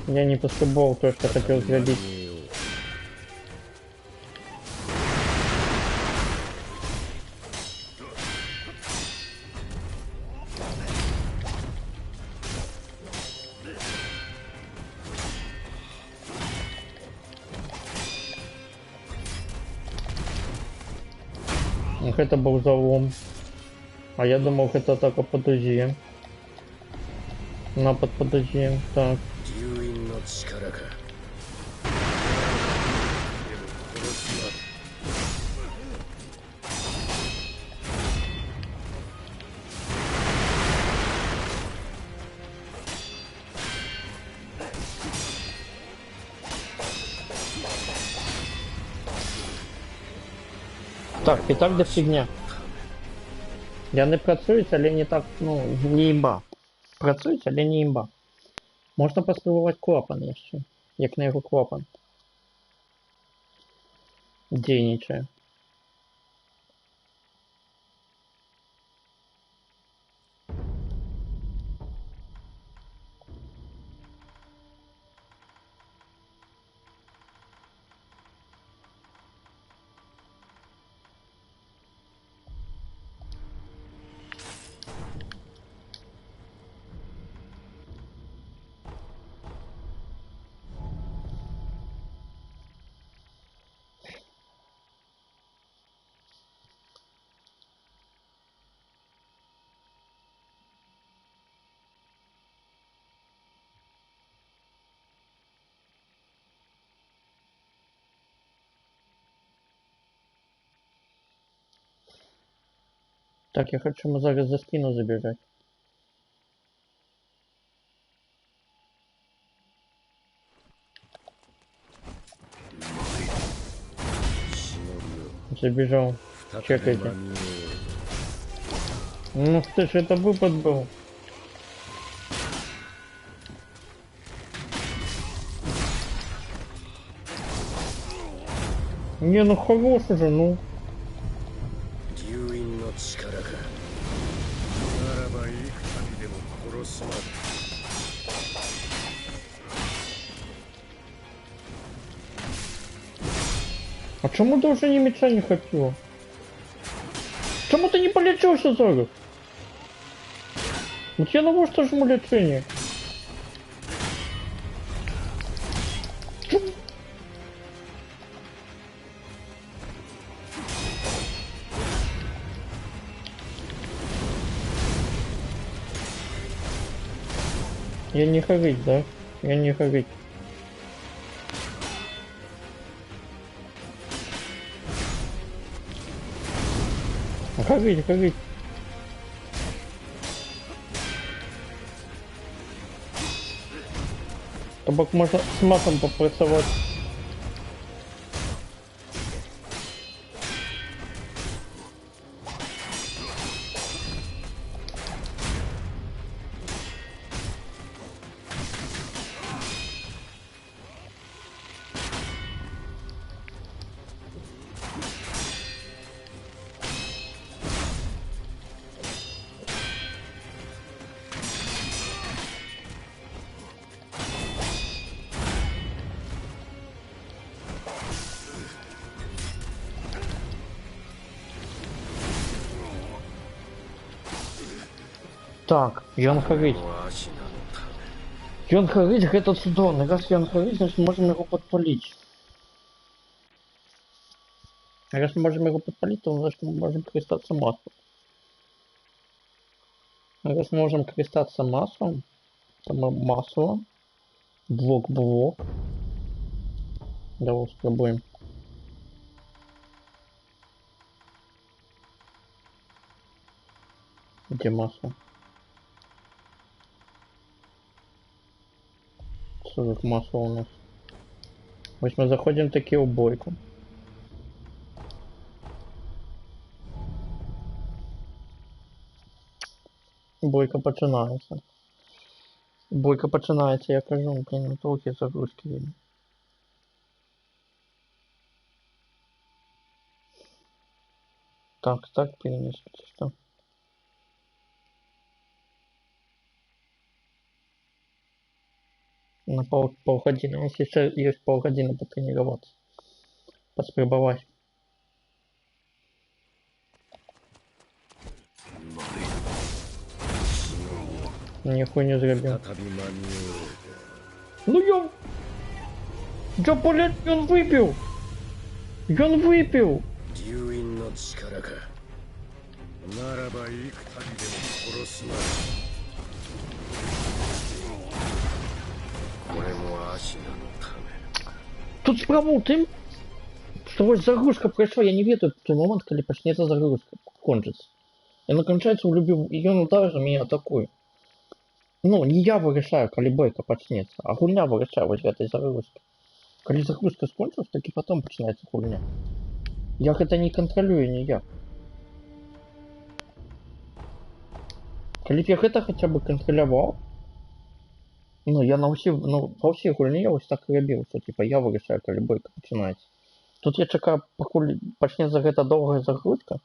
Я не поступал то, что хотел сделать. Ах, это был залом. А я думал, это атака под УЗИ. Напад под УЗИ. Так. 龍院の力か Так, петарда фигня. Я не працюють, але не так, ну, не імба. Працюють, але не імба. Можна поспробувати клапан ще. Як на його клапан. Дійничає. Так, я хочу ему зараз за спину забежать. Забежал. 再び Чекайте. 間に合う Ну ты ж, это выпад был. Не, ну хорош уже, ну. 龍院の力か ならば幾度でも殺すまで А чему ты уже ни меча не хватило? Чему ты не полечился зараз? Вот я на во что жму лечение. Чему? Я не хорить, да? Я не хорить. Хорить, хорить. Тобак можно с матом попрацевать. Так, Ён хорить. アシナのため Ён хорить гэта цудоўна. Раз ён хорить, значит можем его подпалить. А раз мы можем его подпалить, то значит мы можем користаться маслом. А раз мы можем користаться маслом, то мы масло, блок. Давай спробуем. Где масло? 40 масла у нас. Ось мы заходим таки у бойку. Бойка починається. Бойка починається, я кажу, блін, толки загрузки видно. Так, перенести, что? На полгодины. У нас еще есть полгодины потренироваться. Поспробовать. Нихуя не зробил. 再び間に合う Ну ё... Да, блядь, он выпил! Он выпил! 龍院の力かならば幾度でも殺すまいこれもアシナのため Тут справа у тым, что вот загрузка прошла, я не ведаю тот момент, когда почнется загрузка, кончится. И она кончается у любого, и он даже меня атакует. Ну, не я вырашаю, коли бойка почнется, а гульня вырашаю вот в этой загрузке. Коли загрузка скончилась, так и потом починается хуйня. Я это не контролюю, не я. Коли б я это хотя бы контролировал, ну, я на усі, ну, по всій гульні я ось так і робив, що, типа, я вирішаю, коли бойка починається. Тут я чекаю, поки почнеться гэта довга загрузка,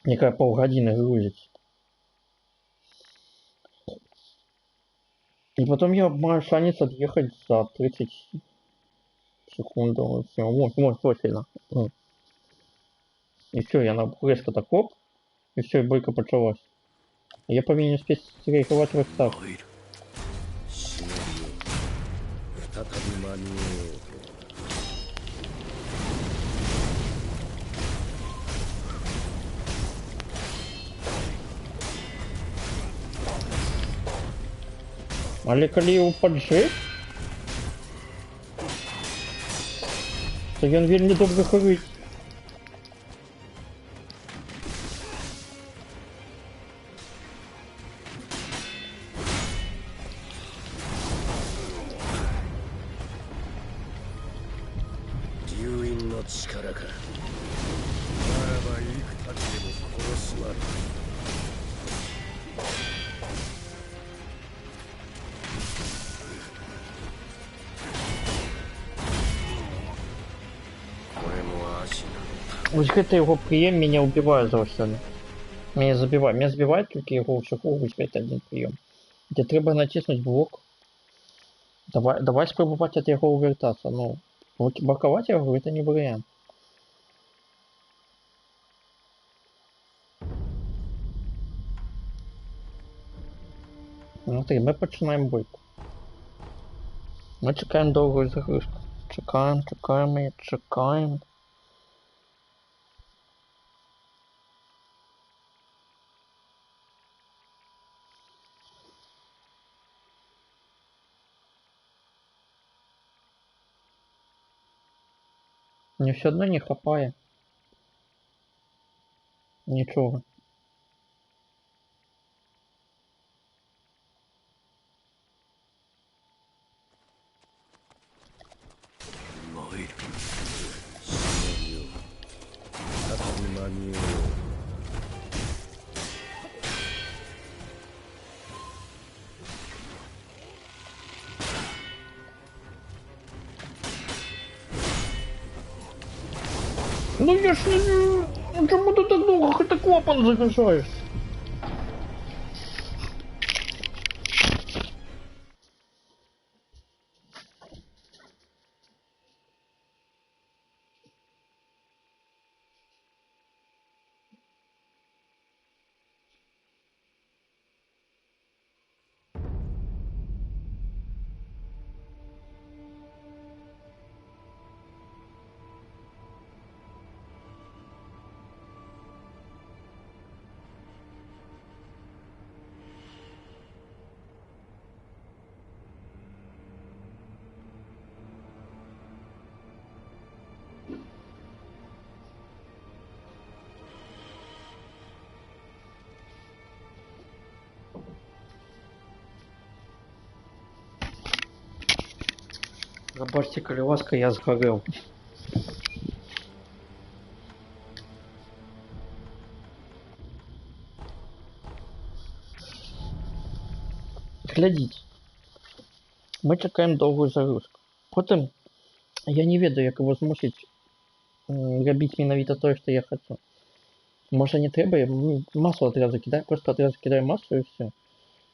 яка полгодини грузится. И потом я маю шанс отъехать за 30 секунд. Все, вот, точно. И все, я на резко так оп, и все, и бойка почалась. Я повинен успеть среагировать в старт. 忍びよ再び間に合おう Але калі его поджечь, то ён вельмі добра хорыць.龍院の力かならば幾たびでも殺すまい Ось гэта яго прыем меня убивае заўсёды. Меня забивает только его всего вось гэты один прыём. Где трэба націснуць блок. Давай спрабаваць ад яго увяртацца. Ну, блокаваць яго гэта не варыянт. Ну ты, мы пачынаем бойку. Мы чакаем доўгую загрузку. Чакаем. Мне все одно не хапає. Нічого. Ну я ж не... Ну чому ти так довго хоть так клапан загружаєш? Забачте, коли ласка, я згорел. Глядіть. Ми чекаємо довгу загрузку. Потім я не ведаю, як його змусить робити менавіта то, що я хочу. Може не треба, я масло одразу кидаю, просто одразу кидаю масло і все.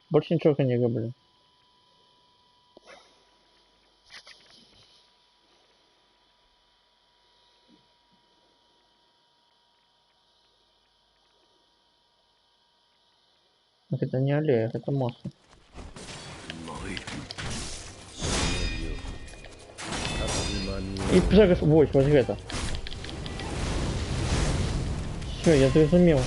Больше нічого не роблю. Это не олег, это масло. И зараз ось это. Все, я зрозумів.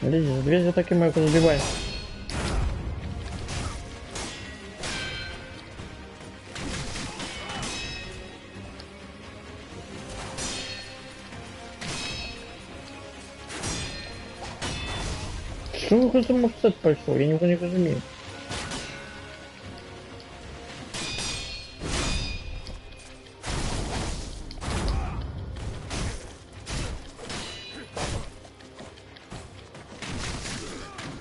Лезет, дверь за таким мы разбиваем. Что вы за мусет пошел? Я никого не разумею.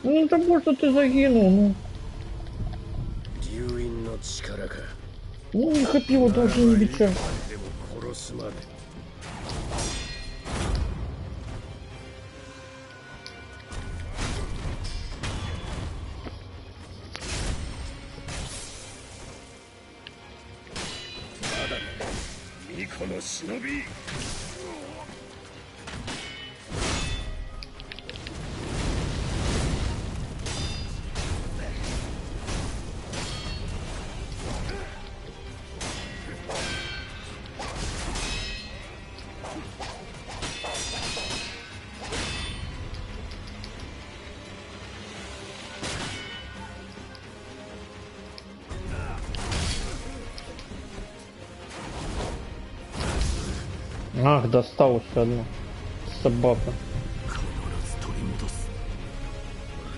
Ну того, что ты загинул, ну. 流因の力か。 Ну не хапило должен не бича. でも殺すまで。 巫女の忍び。 Ах, достал еще одну. Собака. ま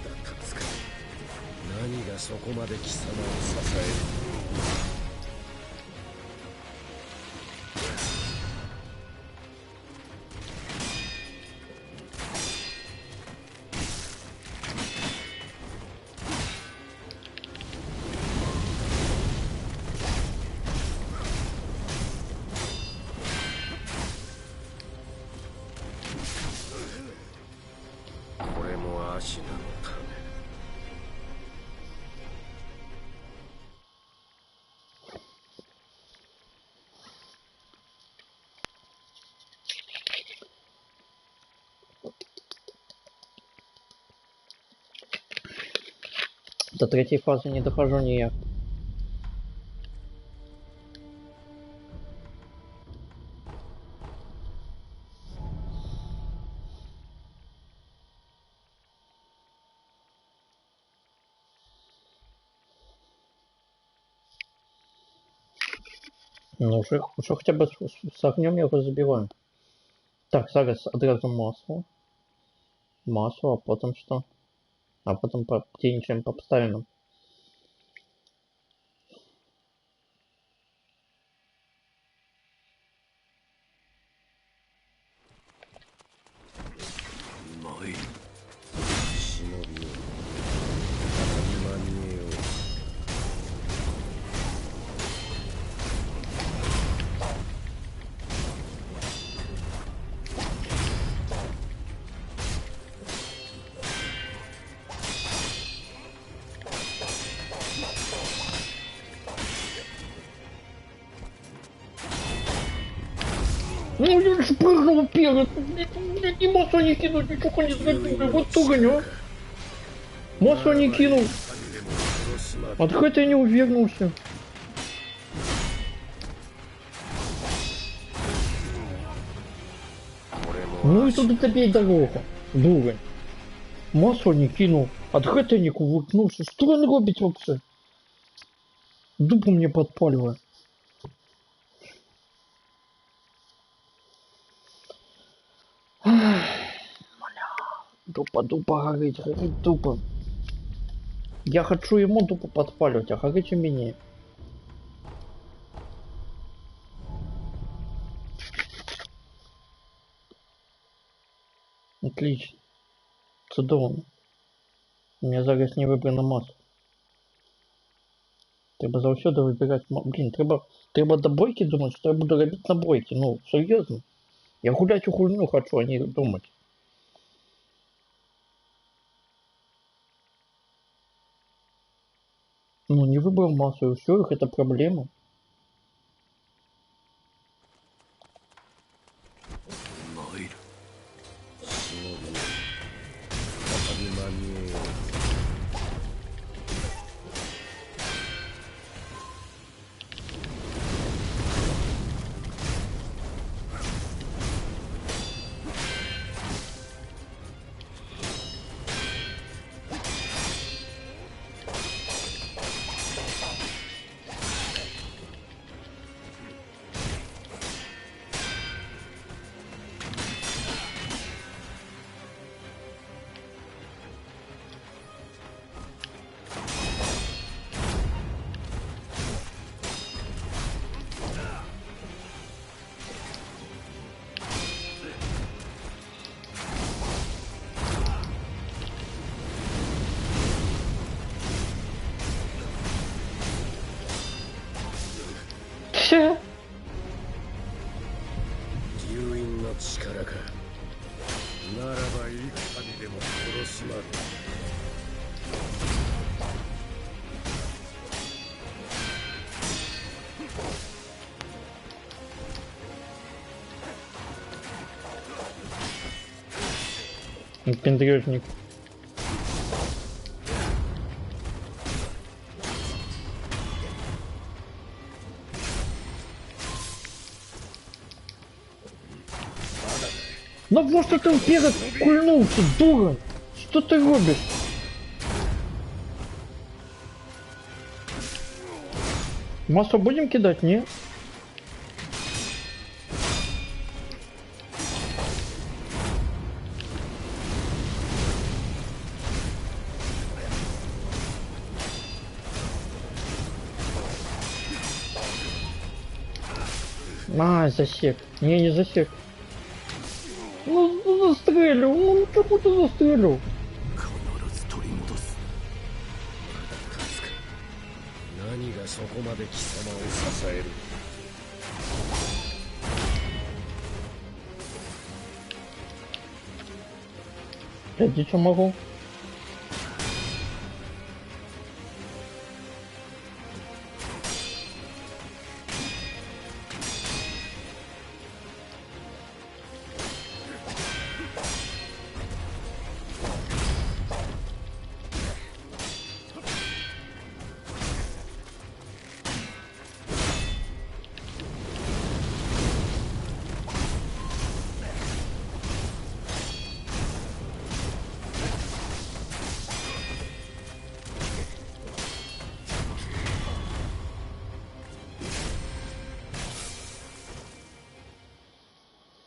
だ立つか。何がそこまで貴様を支える。シナのため。До третьей фазы не дохожу никак. Ну, уже хотя бы с огнем я его забиваю. Так, зараз одразу масло. Масло, а потом что? А потом денежным по поставленным. Ну, я же прыгнул вперед. Блядь, не масло не кинуть, ничего не забил. Вот тугонь, а. Масло не кинул. От хэта я не увернулся. Ну и тут добей дорогу. Дурень. Масло не кинул. От хэта не кувыркнулся. Что он робит вообще? Дупу мне подпаливает. Дупа горит дупа. Я хочу ему дупу подпаливать, а горит у меня. Отлично. Чудовно. У меня зараз не выбрано масло. Треба завсёды выбирать. Блин, треба до бойки думать, что я буду робить на бойке. Ну, серьезно. Я гулять у хуйню хочу, а не думать. Ну, не выбрал массу, и все, их это проблема. Че? 流因の力か。ならば幾度でも殺すまで。Пендрежник. Ну просто ты вперед кульнулся, дура! Что ты робишь? Масло будем кидать, не? А, засек. Не засек. Ну застрелил, ну почему ты застрелил?何がそこまで貴様を支える。Я что могу?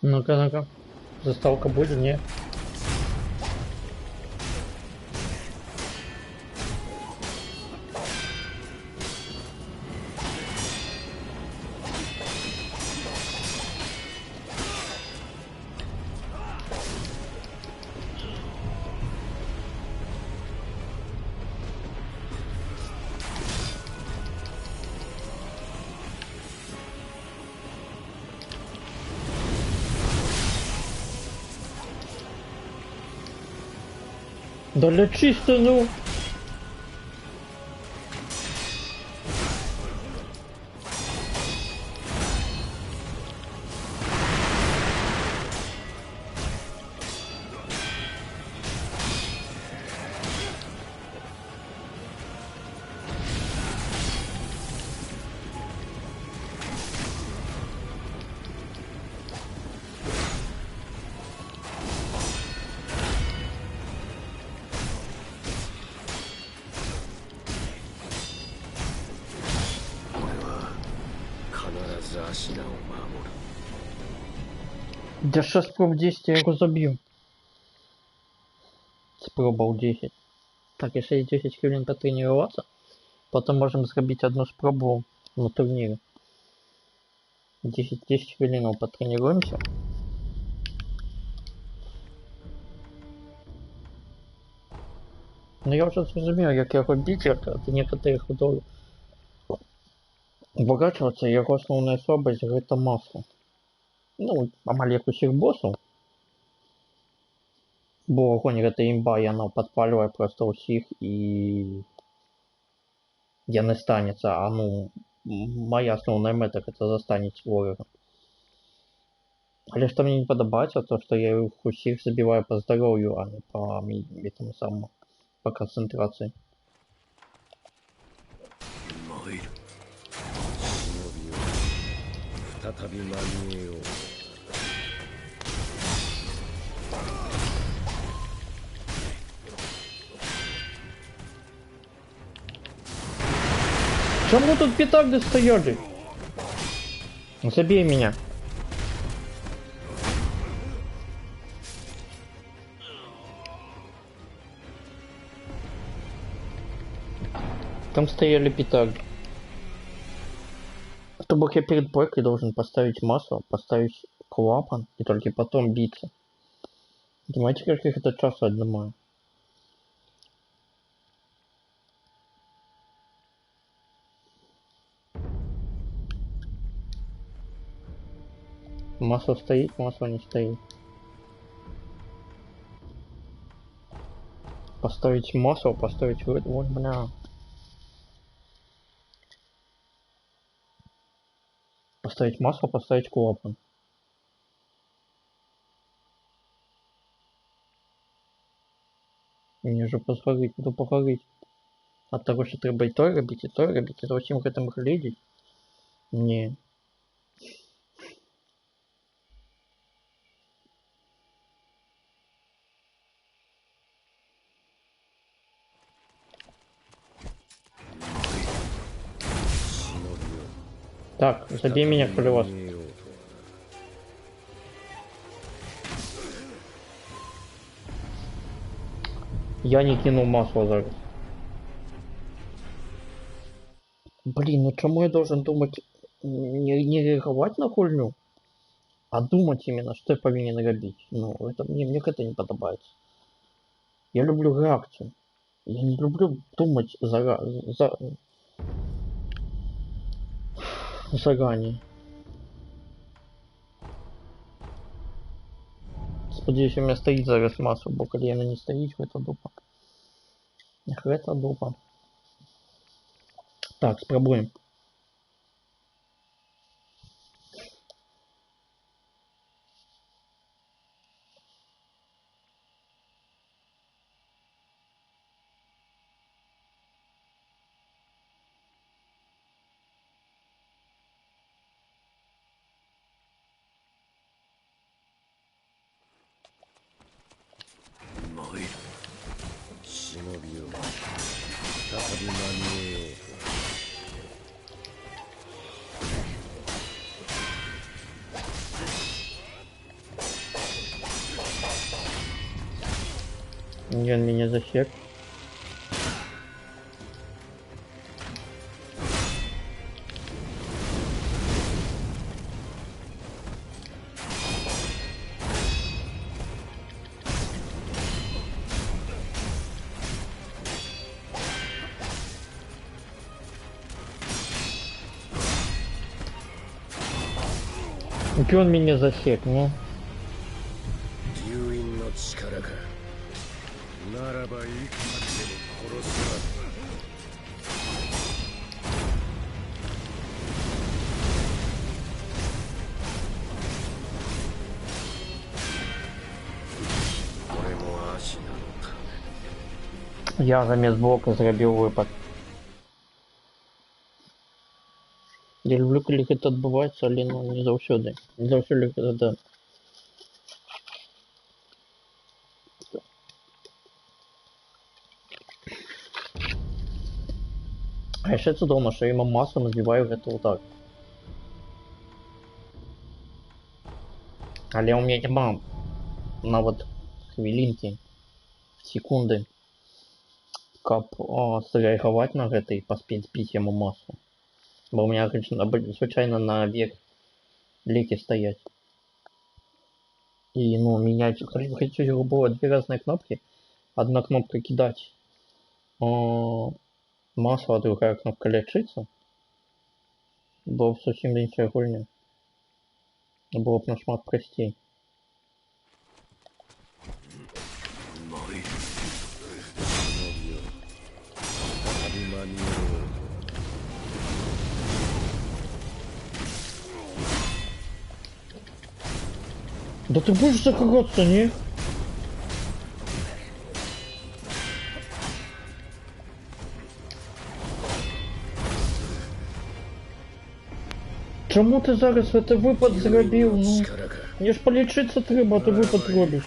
Ну-ка, ну-ка. Заставка будет, не? Да лечись ты, ну! Да сейчас проб 10, я его забью. Спробовал 10. Так, если есть 10 хвилин потренироваться, потом можем зробить одну спробу на турнире. 10 хвилин потренируемся. Ну я вже зрозумів, як його бити, як от некоторих удов оборачуватися, його основна слабость это масло. Ну, амаль як усіх босів. Бо огонь это імба, і вона підпалює просто усіх, і я не станеться, а ну, моя основна мета це застанеться ворога. Але що мені не подобається, то що я їх усіх забиваю по здоров'ю, а не по этому самому, по концентрації. Чому тут петарды стояли? Забей меня. Там стояли петарды. Чтобы я перед бойкой должен поставить масло, поставить клапан и только потом биться. Понимаете, как их это часто отнимаю? Масло стоит, масло не стоит. Поставить масло, поставить вот, бля. Поставить масло, поставить клапан. Мені вже позгорить, буду погорить. От того, що треба і той робити, і то всім к этому глядіть. Ні. Так, забей меня, Хулиос. Я не кинул масло зараз. Блин, ну чему я должен думать, не реагировать на хуйню, а думать именно, что я повинен робить? Ну, это мне это не подобается. Я люблю реакцию. Я не люблю думать заранее. Сподіваюсь, у меня стоит зараз масло, бо коли я не стоїть, это дупа. Это дупа. Так, спробуем. Он меня засек. И он меня засек, ну. 竜院の力か。ならばいくらでも殺すまで。これも足なのか。 Я замест блока зробил выпад. Я люблю, коли это отбывается, але ну, не заўсёды. Не заўсёды, да. А яшчэ цудоўна, што я ім масу назбіваю гэта вот так. Але у меня няма нават хвілінкі, секунды, каб зрэагаваць на гэта і паспець збіць яму масу. Бо у меня звычайно на век леки стоять. И, ну, менять... Хочу, чтобы было две разные кнопки. Одна кнопка кидать массу, а другая кнопка лечиться. Было бы совсем іншая гульня. Было бы нашмат простей. Да ты будешь закрываться, не? Чому ти зараз це випад зробив? Ну, мені ж полічитися треба, а ти випад робиш.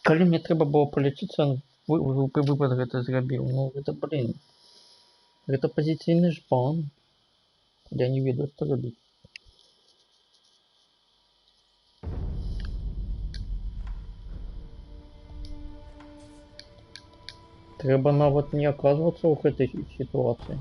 Коли мне треба было полечиться, выбор это зробил. Ну, это, блин. Это позитивный шпан. Я не веду, что робить. Треба нават не оказываться в этой ситуации.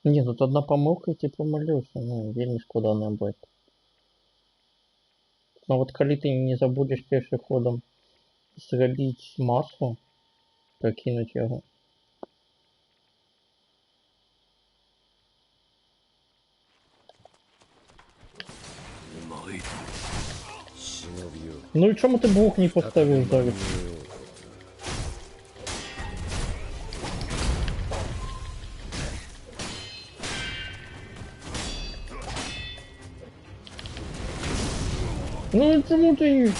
Не, тут одна помылка, и ты помолился. Ну, вельмі складаная будет. Но вот коли ты не забудешь першим ходом зробить массу, прокинуть его. Ну и чому ты блок не поставил зараз? Ну и чему ты...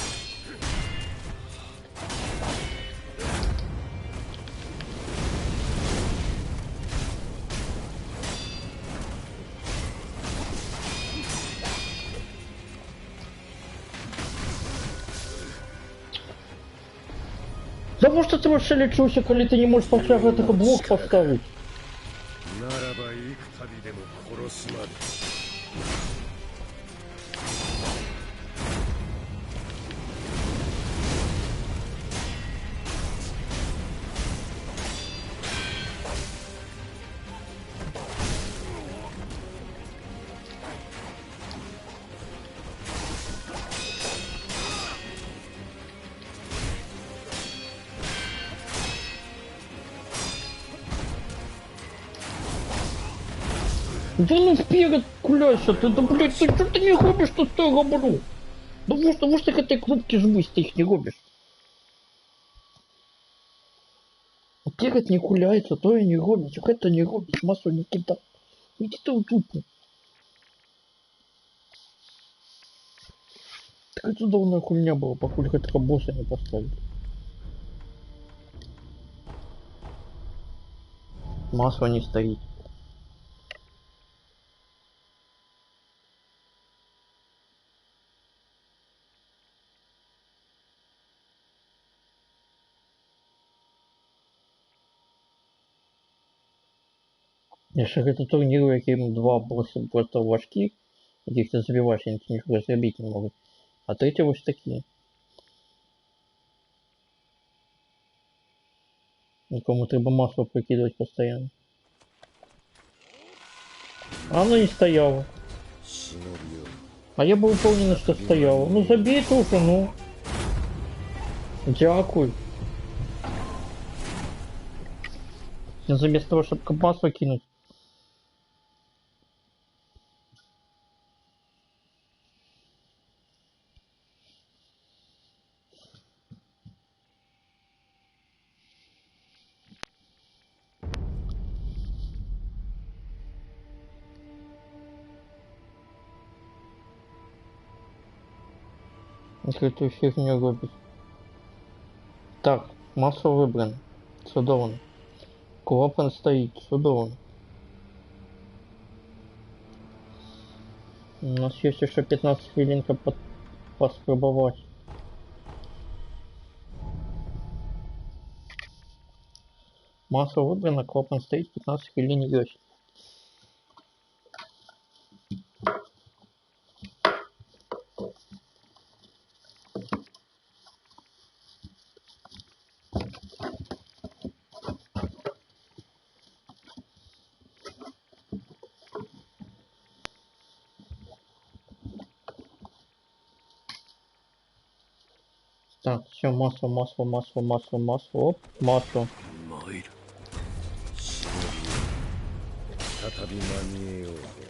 Да может ты вообще лечился, коли ты не можешь пока этого блок поставить? Да ну вперед, куляйся ты, да блядь, ты что ты не робишь, что ты роблю? Да может ты к этой кнопке жмись, ты их не робишь. Вперед не куляется, то и не робишь, а это не робишь, массу не кидай. Иди ты в дупу. Так это давно хуйня была, покуль хоть босса не поставить. Масло не стоит. Якщо гэта турнір, у яким два боси просто важкі, яких ти забиваєш, і нічого зробити не можуть. А третій ось такі. Якому треба масло прикидывать постоянно. А оно не стояло. 忍びよ А я был уверен, что стояло. Ну забей тоже, ну. Дякуй. Заместо того, чтобы масло кинуть. Открытую фигню робить. Так, масло выбрано. Судовано. Клапан стоит. Судовано. У нас есть еще 15 хвилин поспробовать. Масло выбрано, клапан стоит, 15 хвилин есть. Так, все, масло, масло, масло, масло, масло, оп, масло. 参る。忍びよ再び間に合えようぞ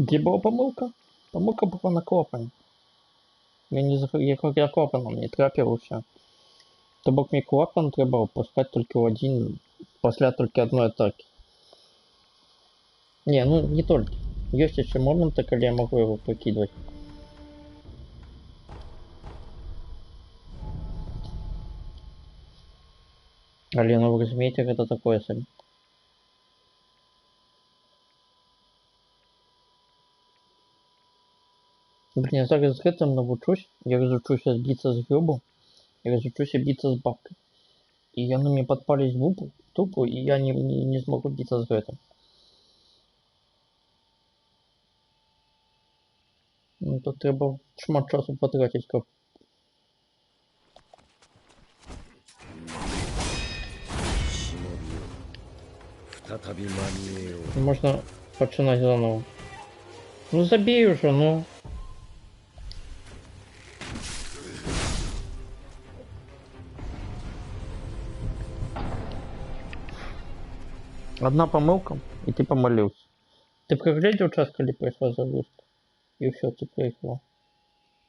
Где была помылка? Помылка была на клапане. Я клапаном не трапил і все. То бок мне клапан треба пускать только в один, после только одной атаки. Не, ну не только. Есть еще моменты, когда я могу его покидывать. Алена, вы разумеете, как это такое сами? Блин, я зараз з гэтым навучусь. Я разучуся биться с гробом. Я разучуся биться с бабкой. И яны мне подпались в тупо, и я не смогу биться с гэтым. Ну, тут треба шмат часу потратить, как 忍びよ再び間に合えよう можно починать заново. Ну забей уже, ну. Одна помылка, и ты помолился. Ты проглядел час, когда пришла загрузка? И все, ты проиграл.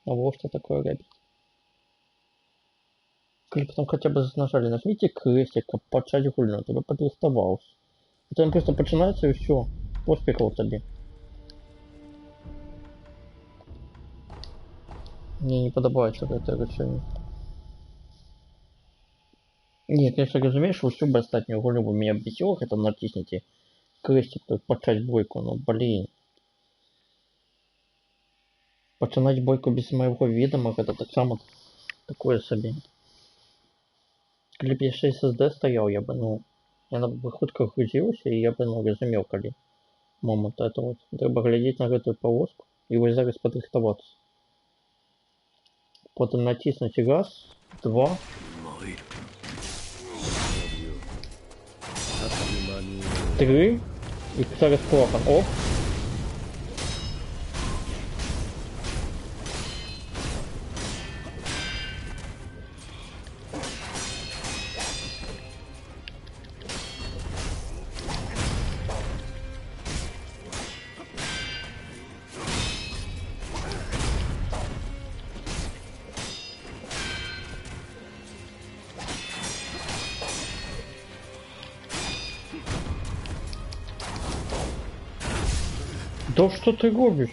А вот что такое робить. Коли потом хотя бы нажали, нажмите крестик, почать гульно, тебе подрихтовался. Это он просто починается и все. Поспехал тебе. Мне не подобается это решение. Нет, конечно, разумеешь, вы всю бы остатнюю гулю бы меня бесило, это натисните крестик, тут почать бойку, ну блин. Починать бойку без моего ведома, это так само такое себе. Калі б яшчэ SSD стаяў, я бы, ну, яна бы хутка грузілася, і я бы, ну, разумеў, калі момант это вот. Трэба глядзець на гэтую павозку, і вось зараз падрыхтавацца. Потым націснуць раз, два, 3, і зараз клапан. Оп. Да что ты робишь?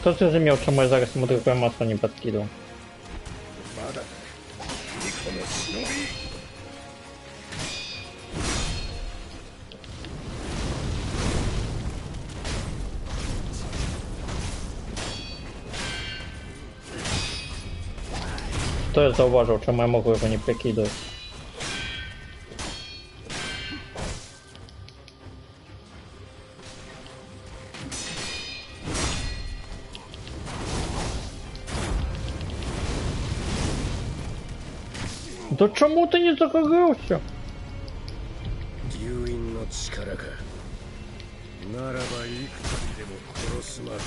Хто зрозумів, чому я зараз йому другое масло не подкидывал? まだリコの忍び Хто я зауважив, чому я можу його не прикидувати? Да чому ти не загоревся? 流因の力かならば幾度でも殺すまで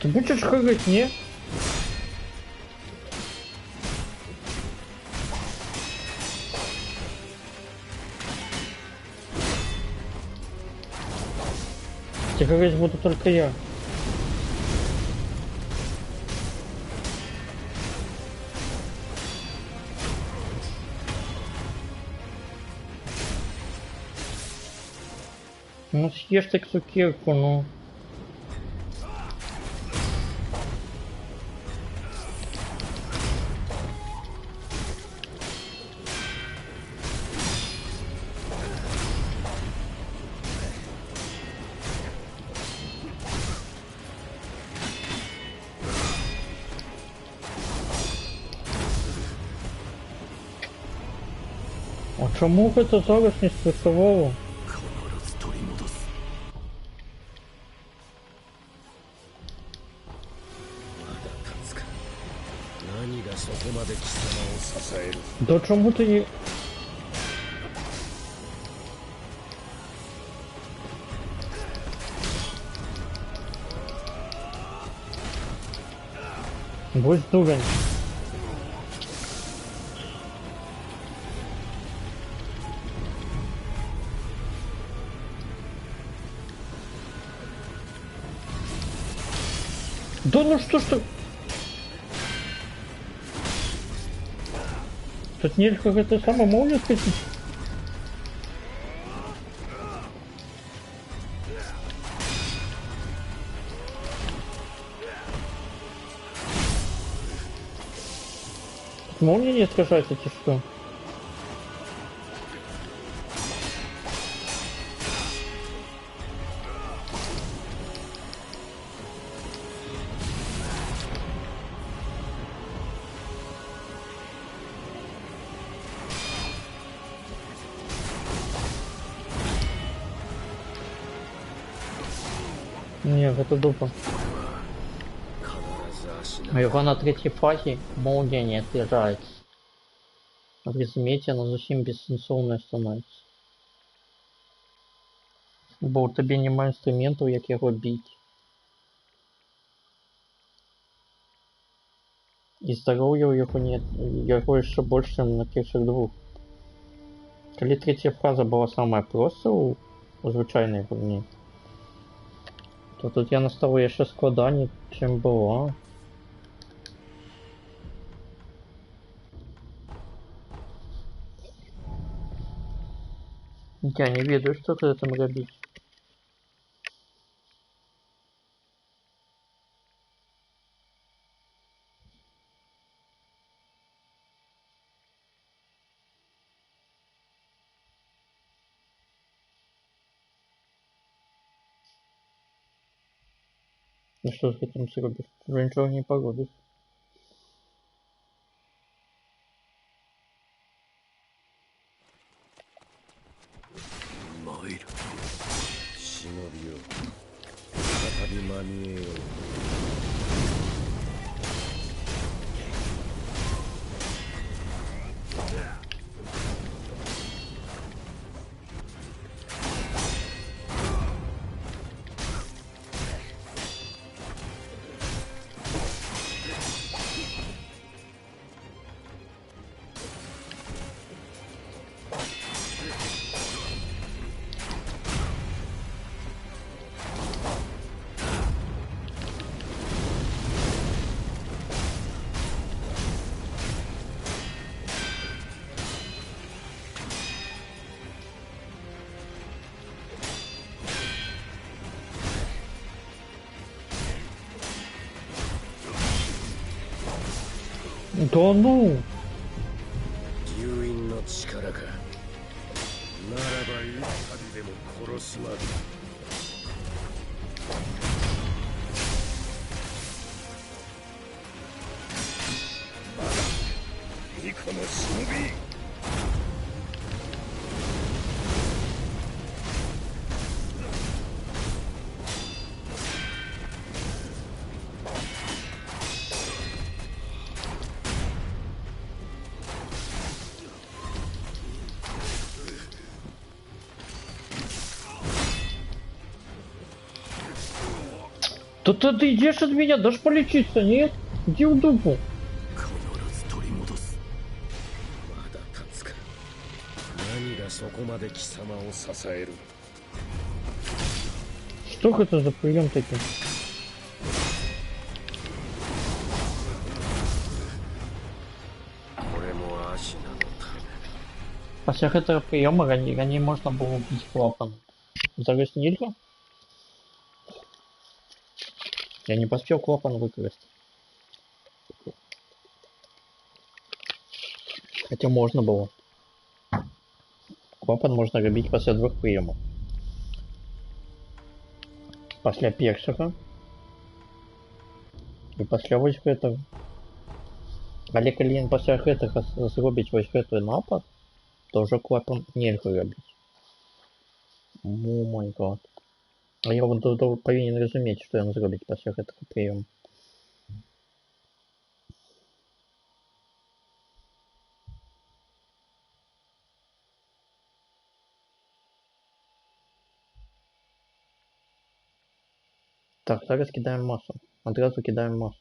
Ти будеш ходити, ні? Говорить буду только я. Ну съешь ты цукерку, ну. А чому гэта зараз не спрацавала? 必ず取り戻す。 まだ立つか何がそこまで貴様を支える Да чому ти не... Будь дурень. Да ну что ж ты... Тут нельзя это самое молнию скатить. Молния не искажается, ты что? Не, это дупа. 必ず足の А его на третьей фазе молния не отъезжается. Разумеется, она зусім бессенсоўная становится. Бо у тебе нема инструментов, як его бить. И здоровья у его нет, его еще больше, чем на первых двух. Коли третья фаза была самая простая у звычайной гульни, То тут я наставив ще складані, чим було. Я не ведаю, что ты там робишь. Ну что ж ты там зробиш? Вже нічого не погодиш.参る。忍びよ再び間に合えよう。Да ну! 龍院の力か。ならばいつ旅でも殺すまで。いかの忍び。Да ты идешь от меня, дашь полечиться, нет? Иди в дупу. 必ず取り戻す。まだ立つか。何がそこまで貴様を支える。 Что это за прием такой? После этого приема ранее можно было убить клапан. Зараз нельзя? Я не поспел клапан выкрасть. Хотя можно было. Клапан можно робить после 2 приемов. После першага. И после вось гэтага. Але калі ён пасля гэтага зробіць вось гэты напад, то ўжо клапан нельга рабіць. О май гад. А я павінен разумець, што ён зробіць пасля гэтага прыёму. Так, зараз кидаем массу. Одразу кидаем массу.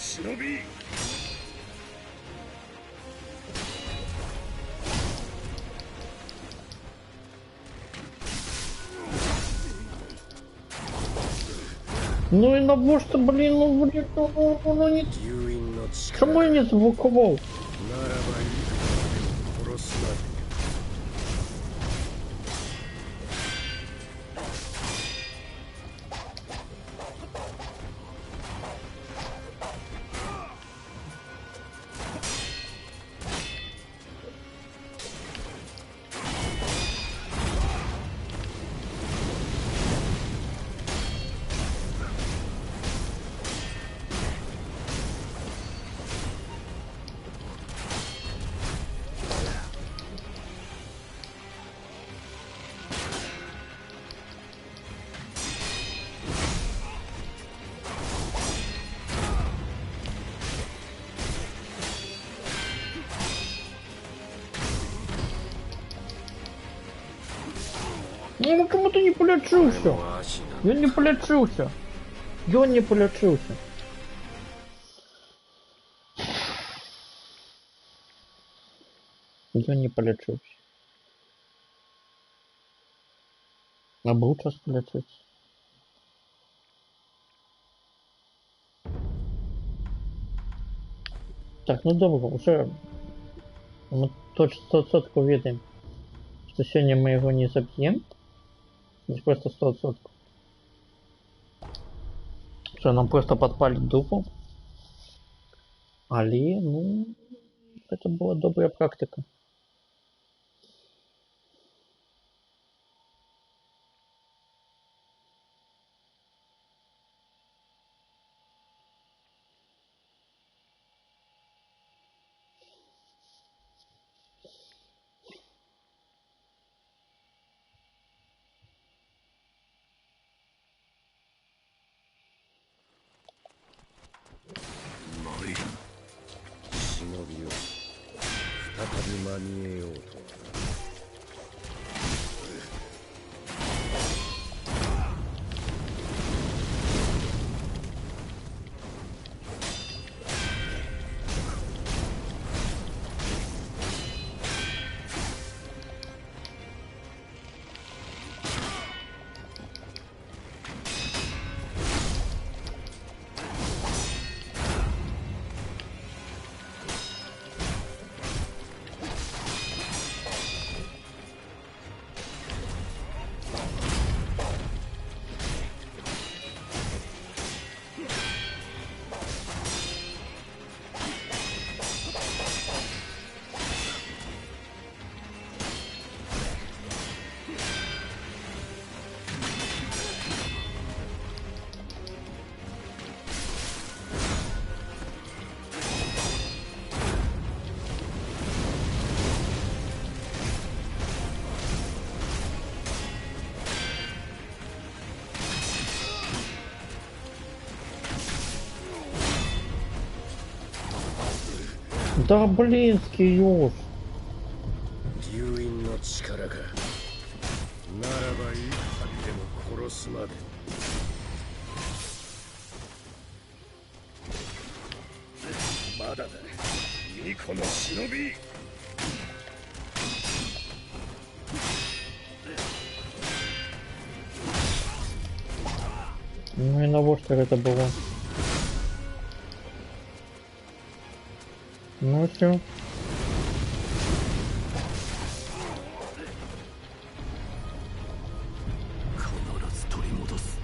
忍び。Ну и на что, блин, ну блин, ну не... 龍院の力 Чому я не заблоковал? ならばいくらでも殺すまで Ну почему ты не полечился? もう足な Я не полечился. Я не полечился. Я не полечился. А был час полечиться. Так, ну добро, уже мы точно 100% видим, что сегодня мы его не забьем. Здесь просто 100%. Что нам просто подпалить дупу. Але, ну, это была добрая практика.忍びを再び間に得ようとは Да блинский ёж. 龍院の力かならばいくたびでも殺すまで まだだ巫女の忍び Ну и на что это было. Ну все. 必ず取り戻す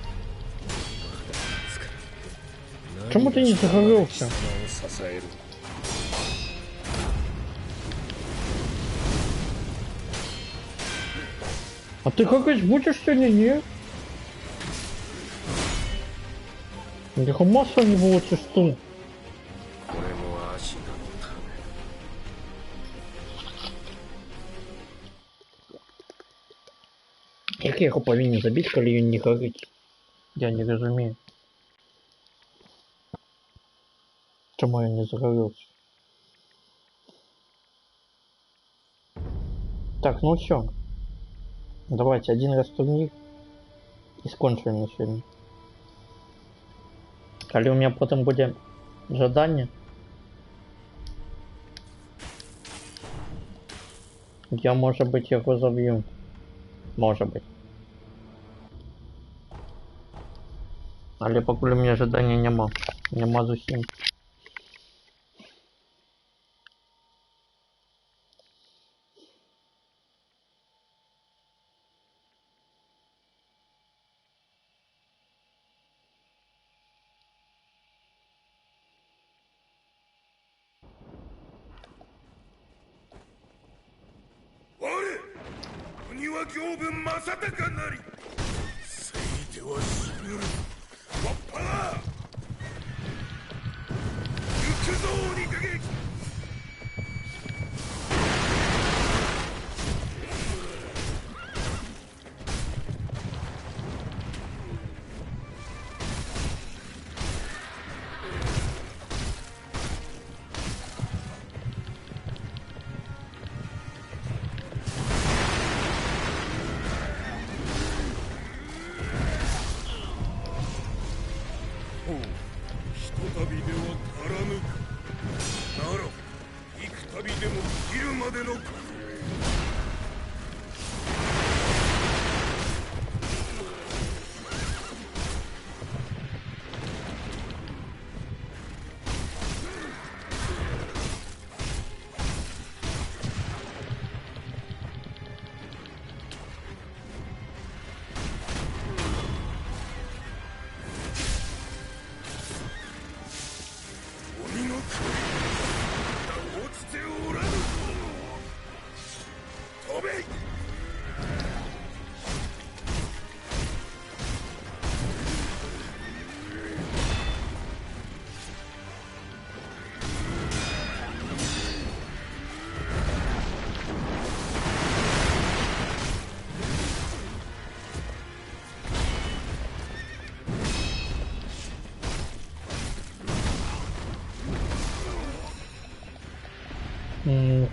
Чему ты не загорелся? 貴様を支える А ты какать будешь сегодня, нет? Тихо, масса не было чисту. これも足なのため Як я его повинен забить, коли он не горит? Я не разумею. Чему я не загорелся? Так, ну все. Давайте один раз турнир и скончим на сегодня. Коли у меня потом будет задание, я, может быть, его забью. Может быть. Але пакуль у мяне жадання няма. Няма зусім.我国は行分正隆なりせいては死ぬるわっぱだ行くぞ鬼影ひとたびでは足らぬかなら幾たびでも切るまでの覚悟鬼の首落ちておらぬ飛べ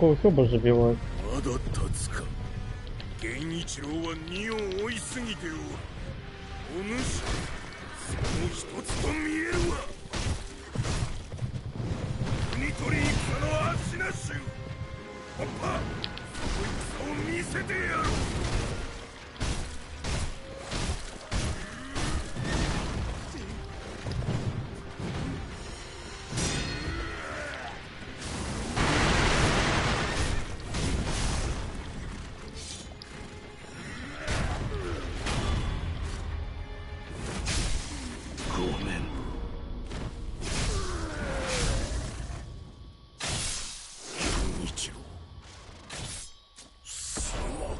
Кого Хёба забивают? まだ立つか源一郎は2を追いすぎておるお主その一つと見えるわ国取り戦の足なしパッパその戦を見せてやろうごめん。日郎様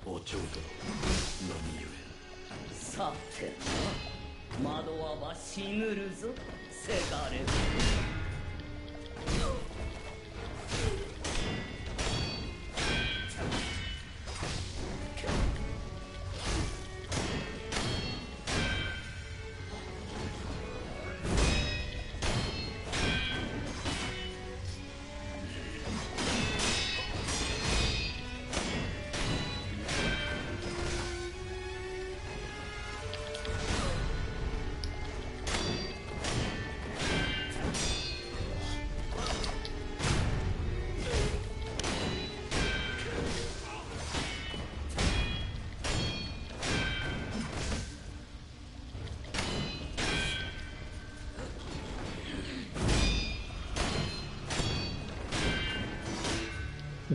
お嬢殿、何故。さてな惑わば死ぬるぞせがれ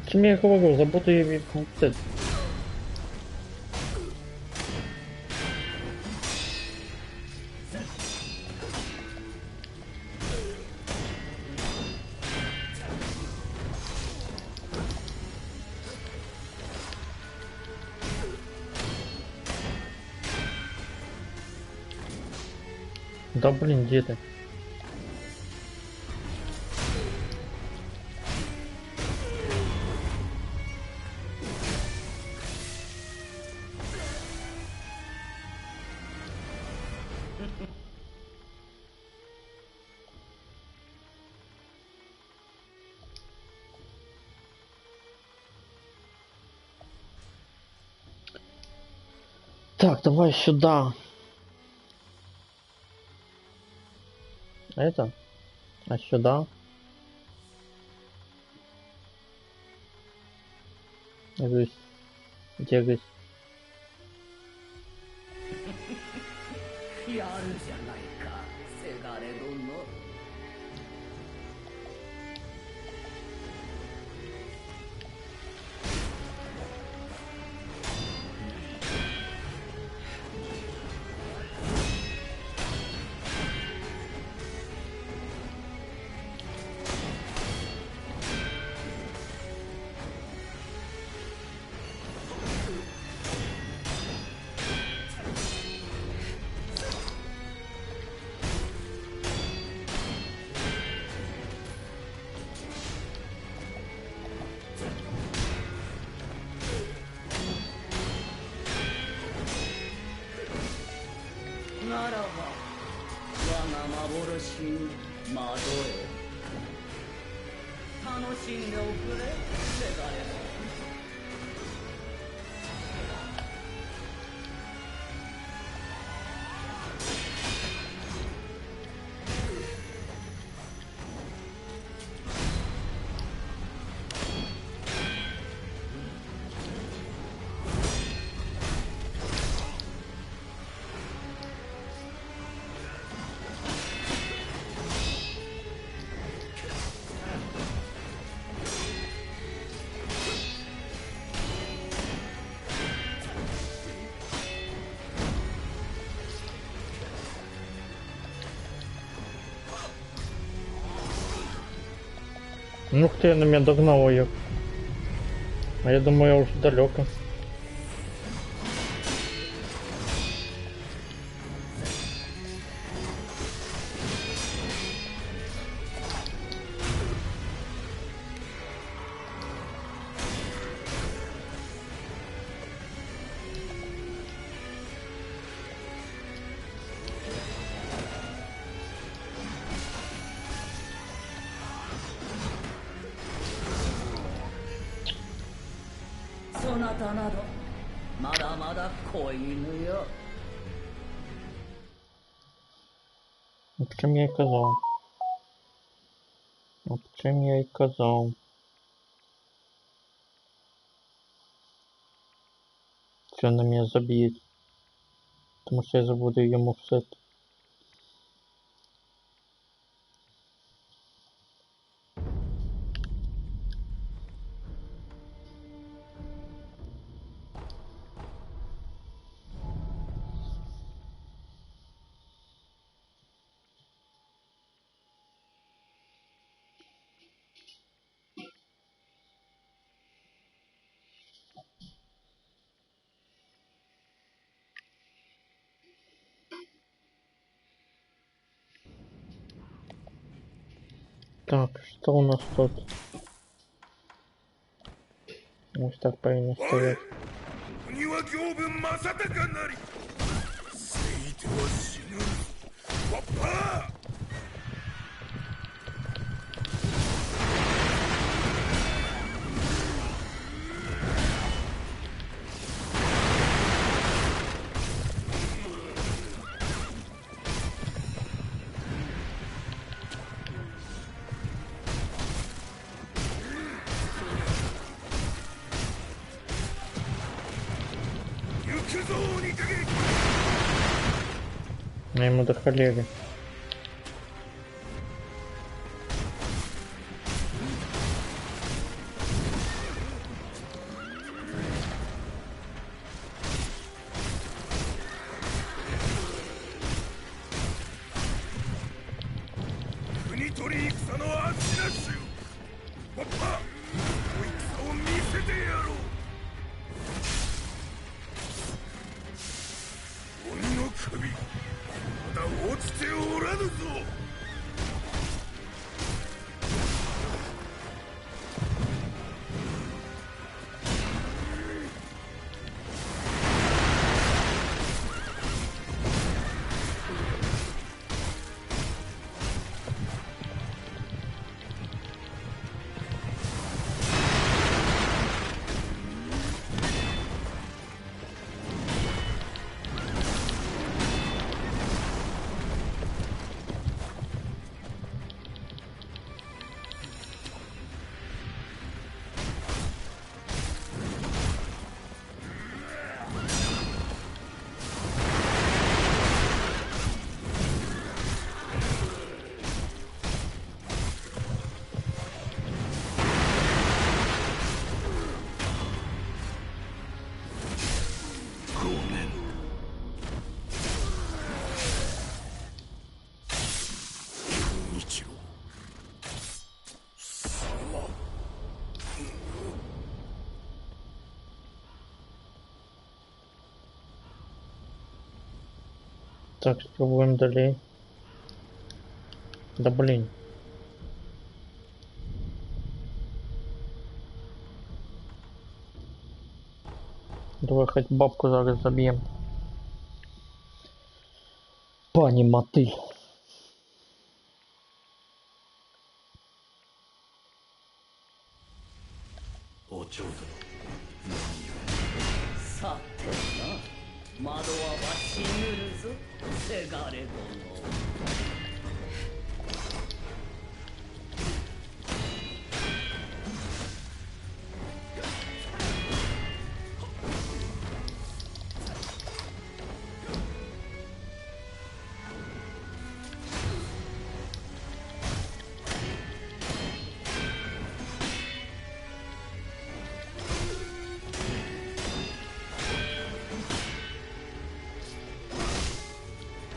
Чем я говорю, заботу концепт. Да блин, где ты? Так, давай сюда. Это? А сюда? Гысь. Где гысь? やるじゃないかせがれ殿。ならば我が幻に惑え。楽しんでおくれせがれ殿。Ух ты, на меня догнал ее. А я думаю, я уже далеко.そなたなどまだまだ子犬よ。 Вот чем я и казал. Вот чем я и казал. Что она меня забьет? Потому что я забуду ее мувсет. Так, что у нас тут? Вот так правильно стоять. 国は行分正隆なり。せいては死ぬ。わっぱ。 Мы ему дохалили. Так, спробуем далее. Да блин. Давай хоть бабку зараз забьем. Пани мотыль.さてな、窓はばしぬるぞ、せがれ殿。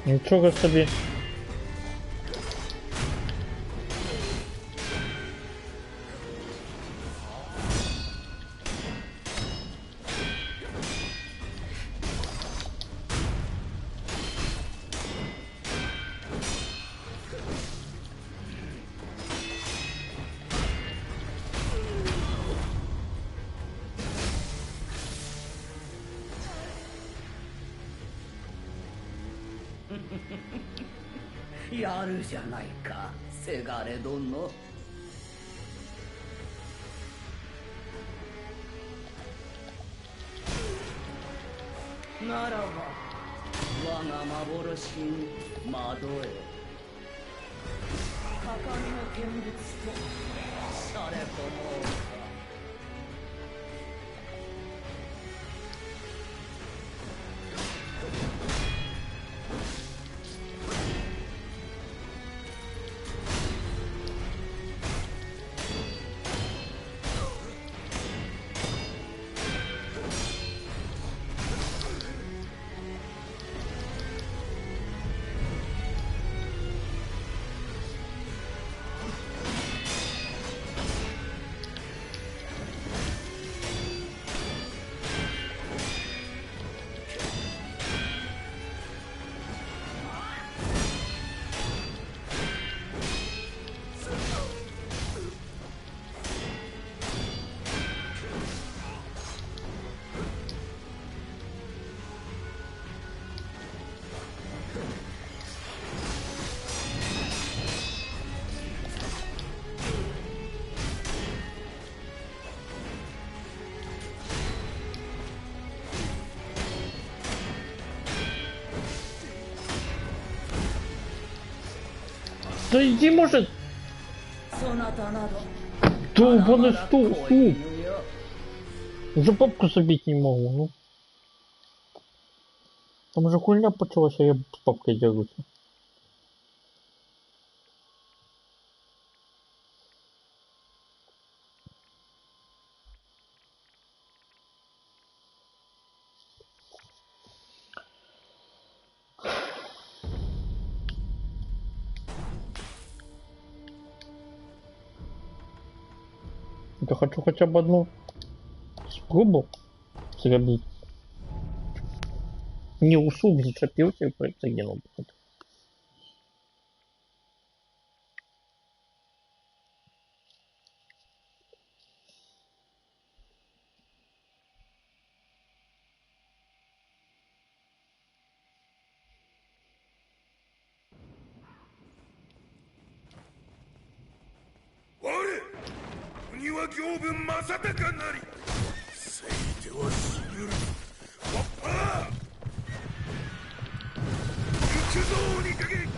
Ничего себе.やるじゃないか、せがれ殿。ならば我が幻に窓へ。高みの見物としゃれこもうか。Да иди, может! そなたなど Долбаный まだ стул, 子 стул! 犬よ。 Уже бабку забить не могу, ну. Там уже хуйня почалась, а я с бабкой дерусь. Я хочу хотя бы одну спробу зробити. Не усуг зачепився і прицегнув.我国は行分正隆なり、せいては死ぬる。わっぱ行くぞ鬼影。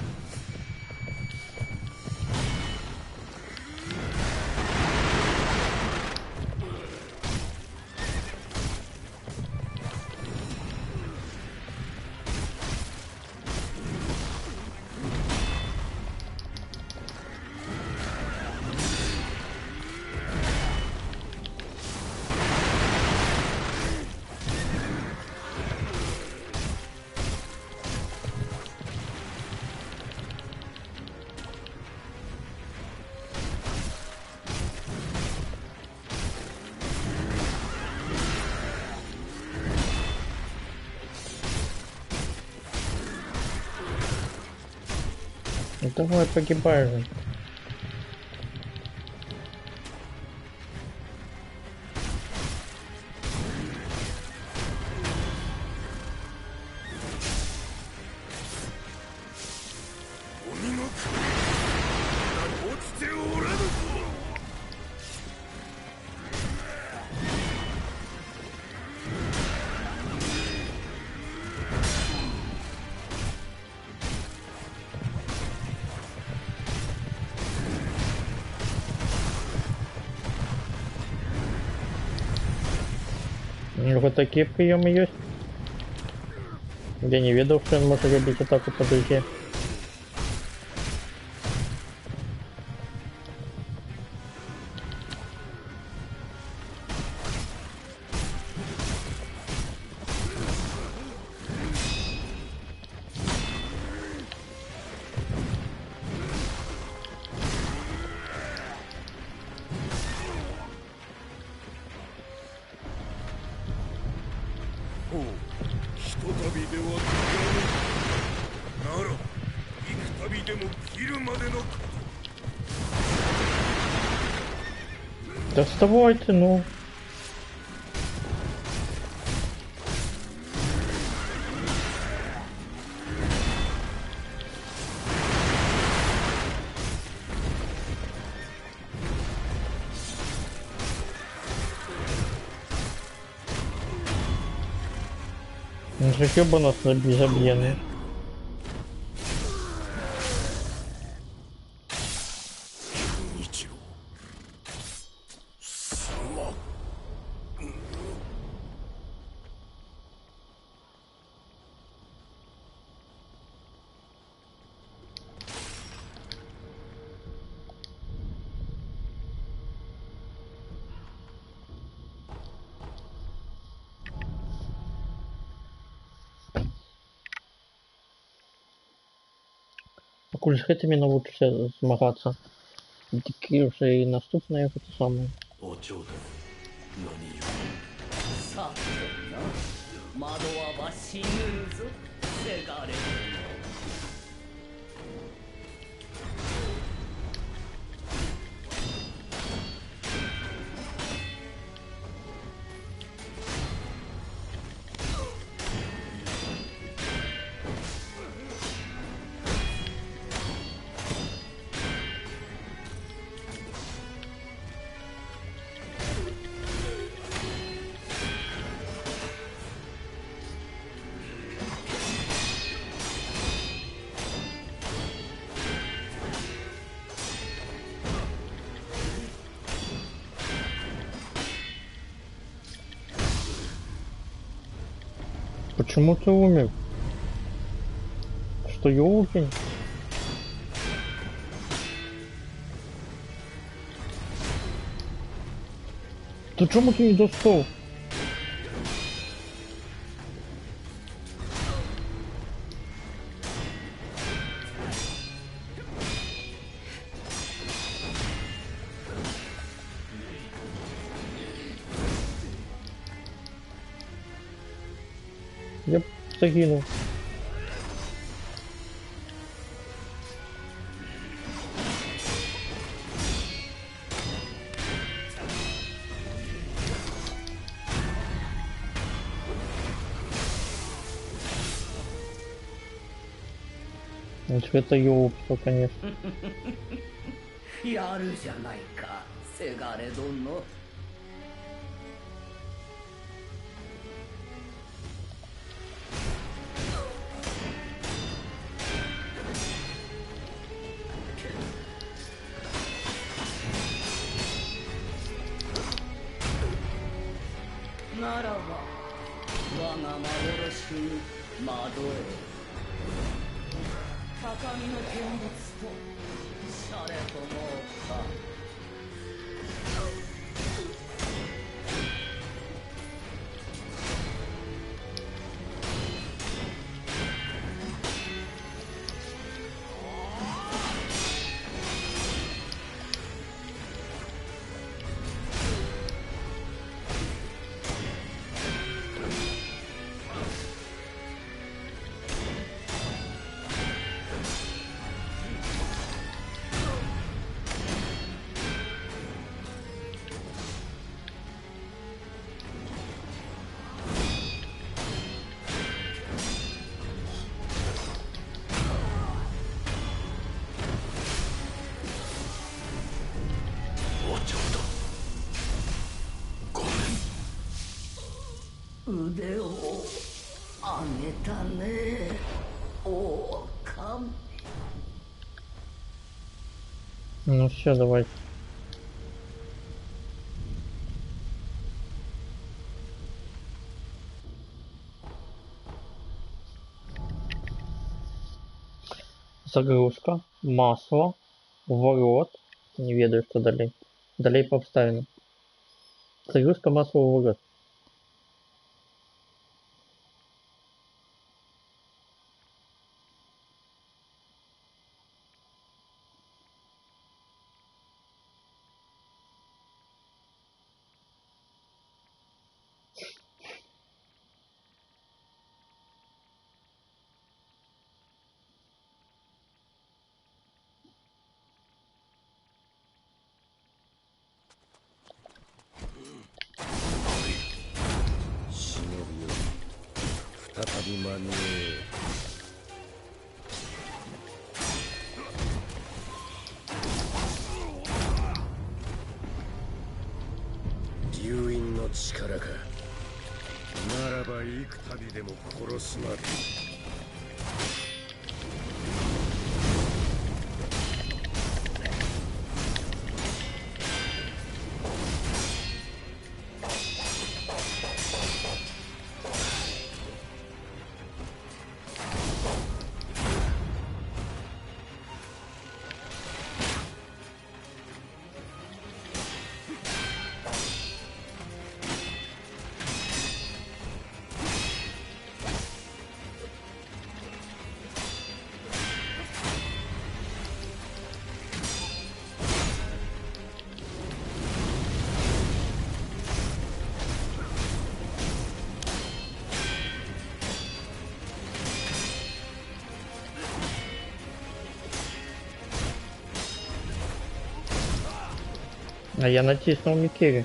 Давай, погибай же. Вот такие приемы есть. Я не видел, что он может робить атаку по дуге. Да вставайте, ну. Он же ёба нас забьет. Куль з гэтымі навучыся змагацца. Такі вже і наступне гэта самае. お嬢だ何よさてな窓は死ぬぞせがれ殿。Почему ты умер? Что ёлки? Ты чому ты не достал? Я загинул. Это ёлка, конечно. やるじゃないかせがれ殿。ならば我が幻に惑え。高みの見物とシャレともか。腕を上げたね、狼。Ну все, давай. Загрузка, масло, ворот. Не ведаю, что далее. Далее по обставинам. Загрузка, масло, ворот.再び間に合え流因の力か。ならば幾度でも殺すまで。А я натиснул Микири.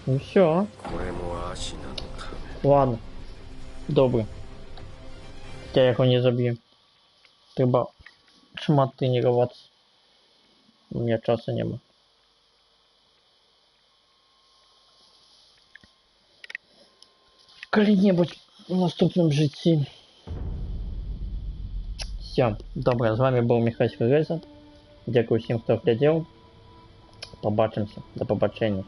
Ну все, これも足なのか。 ладно. Добрый. Хотя я его не забью. Треба шмат тренироваться. У меня часа нема. Коли-небудь в наступному житті. Все, добре, з вами був Михайло Фереза. Дякую всім, хто глядів. Побачимося. До побачення.